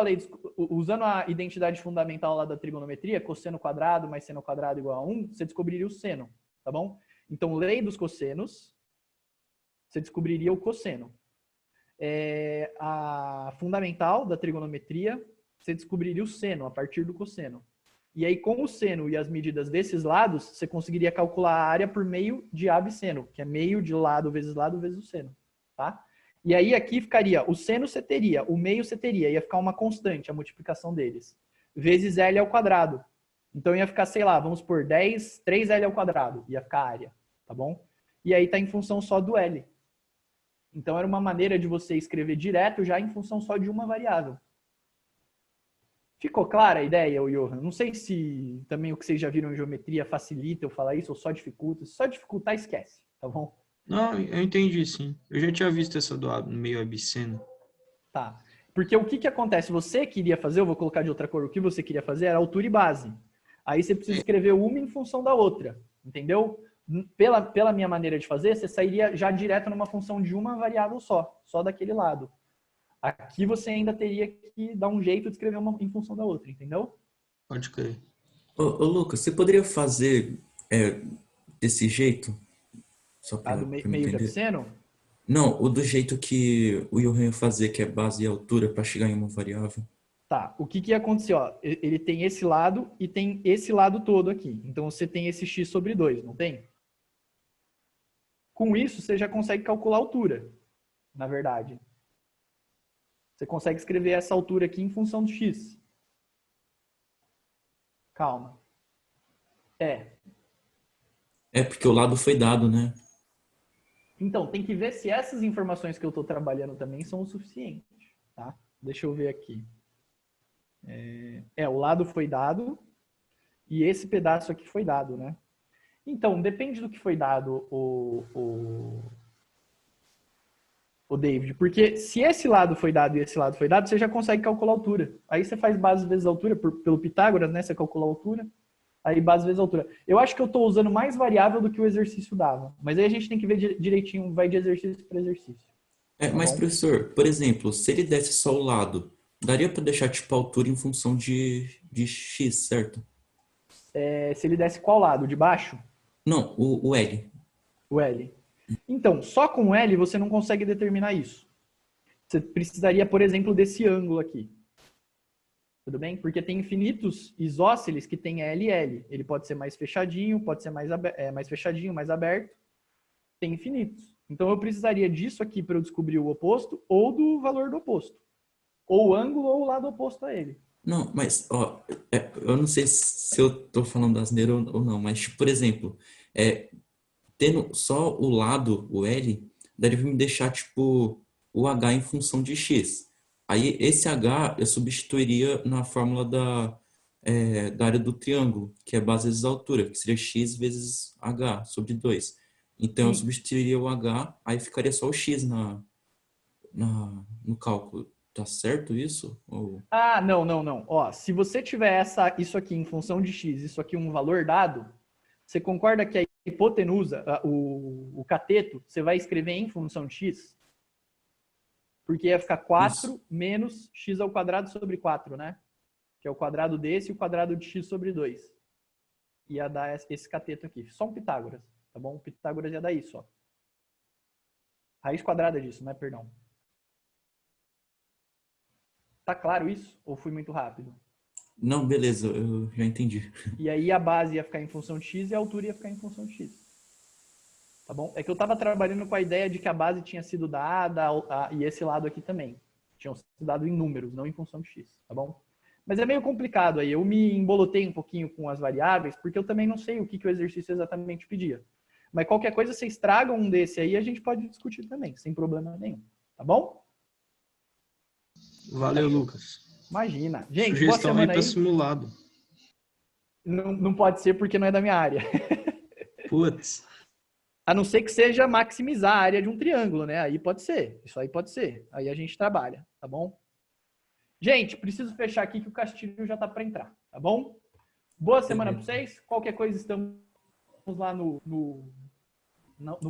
a identidade fundamental lá da trigonometria, cosseno quadrado mais seno quadrado igual a 1, você descobriria o seno, tá bom? Então, lei dos cossenos, você descobriria o cosseno. A fundamental da trigonometria, você descobriria o seno a partir do cosseno. E aí, com o seno e as medidas desses lados, você conseguiria calcular a área por meio de absceno, que é meio de lado vezes o seno, tá? E aí aqui ficaria, o seno você teria, o meio você teria, ia ficar uma constante, a multiplicação deles, vezes L ao quadrado. Então ia ficar, sei lá, vamos por 3L ao quadrado, ia ficar a área, tá bom? E aí tá em função só do L. Então era uma maneira de você escrever direto já em função só de uma variável. Ficou clara a ideia, Johan? Não sei se também o que vocês já viram em geometria facilita eu falar isso ou só dificulta. Se só dificultar, esquece, tá bom? Não, eu entendi, sim. Eu já tinha visto essa do meio absceno. Tá. Porque o que acontece? Você queria fazer, eu vou colocar de outra cor, o que você queria fazer era altura e base. Aí você precisa escrever uma em função da outra, entendeu? Pela minha maneira de fazer, você sairia já direto numa função de uma variável só daquele lado. Aqui você ainda teria que dar um jeito de escrever uma em função da outra, entendeu? Pode crer. Ô, Lucas, você poderia fazer desse jeito? Só pra, do meio de absceno? Não, o do jeito que o Johan ia fazer, que é base e altura, para chegar em uma variável. Tá, o que ia acontecer? Ó, ele tem esse lado e tem esse lado todo aqui. Então você tem esse x sobre 2, não tem? Com isso, você já consegue calcular a altura, na verdade. Você consegue escrever essa altura aqui em função do x. Calma. É porque o lado foi dado, né? Então, tem que ver se essas informações que eu estou trabalhando também são o suficiente, tá? Deixa eu ver aqui. O lado foi dado e esse pedaço aqui foi dado, né? Então, depende do que foi dado, o David, porque se esse lado foi dado e esse lado foi dado, você já consegue calcular a altura. Aí você faz base vezes altura, pelo Pitágoras, né? Você calcula a altura. Aí base vezes altura. Eu acho que eu estou usando mais variável do que o exercício dava. Mas aí a gente tem que ver direitinho, vai de exercício para exercício. Mas, professor, por exemplo, se ele desse só o lado, daria para deixar tipo a altura em função de x, certo? Se ele desse qual lado? De baixo? Não, o L. O L. Então, só com o L você não consegue determinar isso. Você precisaria, por exemplo, desse ângulo aqui. Tudo bem? Porque tem infinitos isósceles que tem L e L. Ele pode ser mais fechadinho, pode ser mais fechadinho, mais aberto. Tem infinitos. Então eu precisaria disso aqui para eu descobrir o oposto ou do valor do oposto. Ou o ângulo ou o lado oposto a ele. Não, mas, ó, eu não sei se eu tô falando asneira ou não, mas, tipo, por exemplo, tendo só o lado, o L, deve me deixar, tipo, o H em função de X. Aí, esse H eu substituiria na fórmula da área do triângulo, que é base vezes altura, que seria X vezes H sobre 2. Então, eu Sim. substituiria o H, aí ficaria só o X no cálculo. Tá certo isso? Ou... Ah, não. Ó, se você tiver isso aqui em função de x, isso aqui um valor dado, você concorda que a hipotenusa, o cateto, você vai escrever em função de x? Porque ia ficar 4 menos x ao quadrado sobre 4, né? Que é o quadrado desse e o quadrado de x sobre 2. Ia dar esse cateto aqui. Só um Pitágoras, tá bom? O Pitágoras ia dar isso, ó. Raiz quadrada disso, né? Perdão. Tá claro isso? Ou fui muito rápido? Não, beleza, eu já entendi. E aí a base ia ficar em função de x e a altura ia ficar em função de x. Tá bom? É que eu estava trabalhando com a ideia de que a base tinha sido dada e esse lado aqui também. Tinham sido dado em números, não em função de x. Tá bom? Mas é meio complicado aí. Eu me embolotei um pouquinho com as variáveis, porque eu também não sei o que o exercício exatamente pedia. Mas qualquer coisa, vocês tragam um desse aí, a gente pode discutir também, sem problema nenhum. Tá bom? Valeu, Lucas. Imagina. Gente, boa Sugestão aí semana para aí. simulado. Não pode ser porque não é da minha área. Putz. A não ser que seja maximizar a área de um triângulo, né? Aí pode ser. Isso aí pode ser. Aí a gente trabalha, tá bom? Gente, preciso fechar aqui que o Castilho já tá para entrar, tá bom? Boa semana para vocês. Qualquer coisa, estamos lá no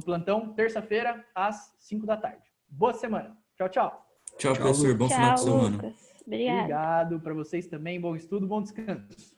plantão, terça-feira, às 5 da tarde. Boa semana. Tchau, tchau. Tchau, professor. Bom final de semana. Lucas. Obrigada. Obrigado para vocês também. Bom estudo, bom descanso.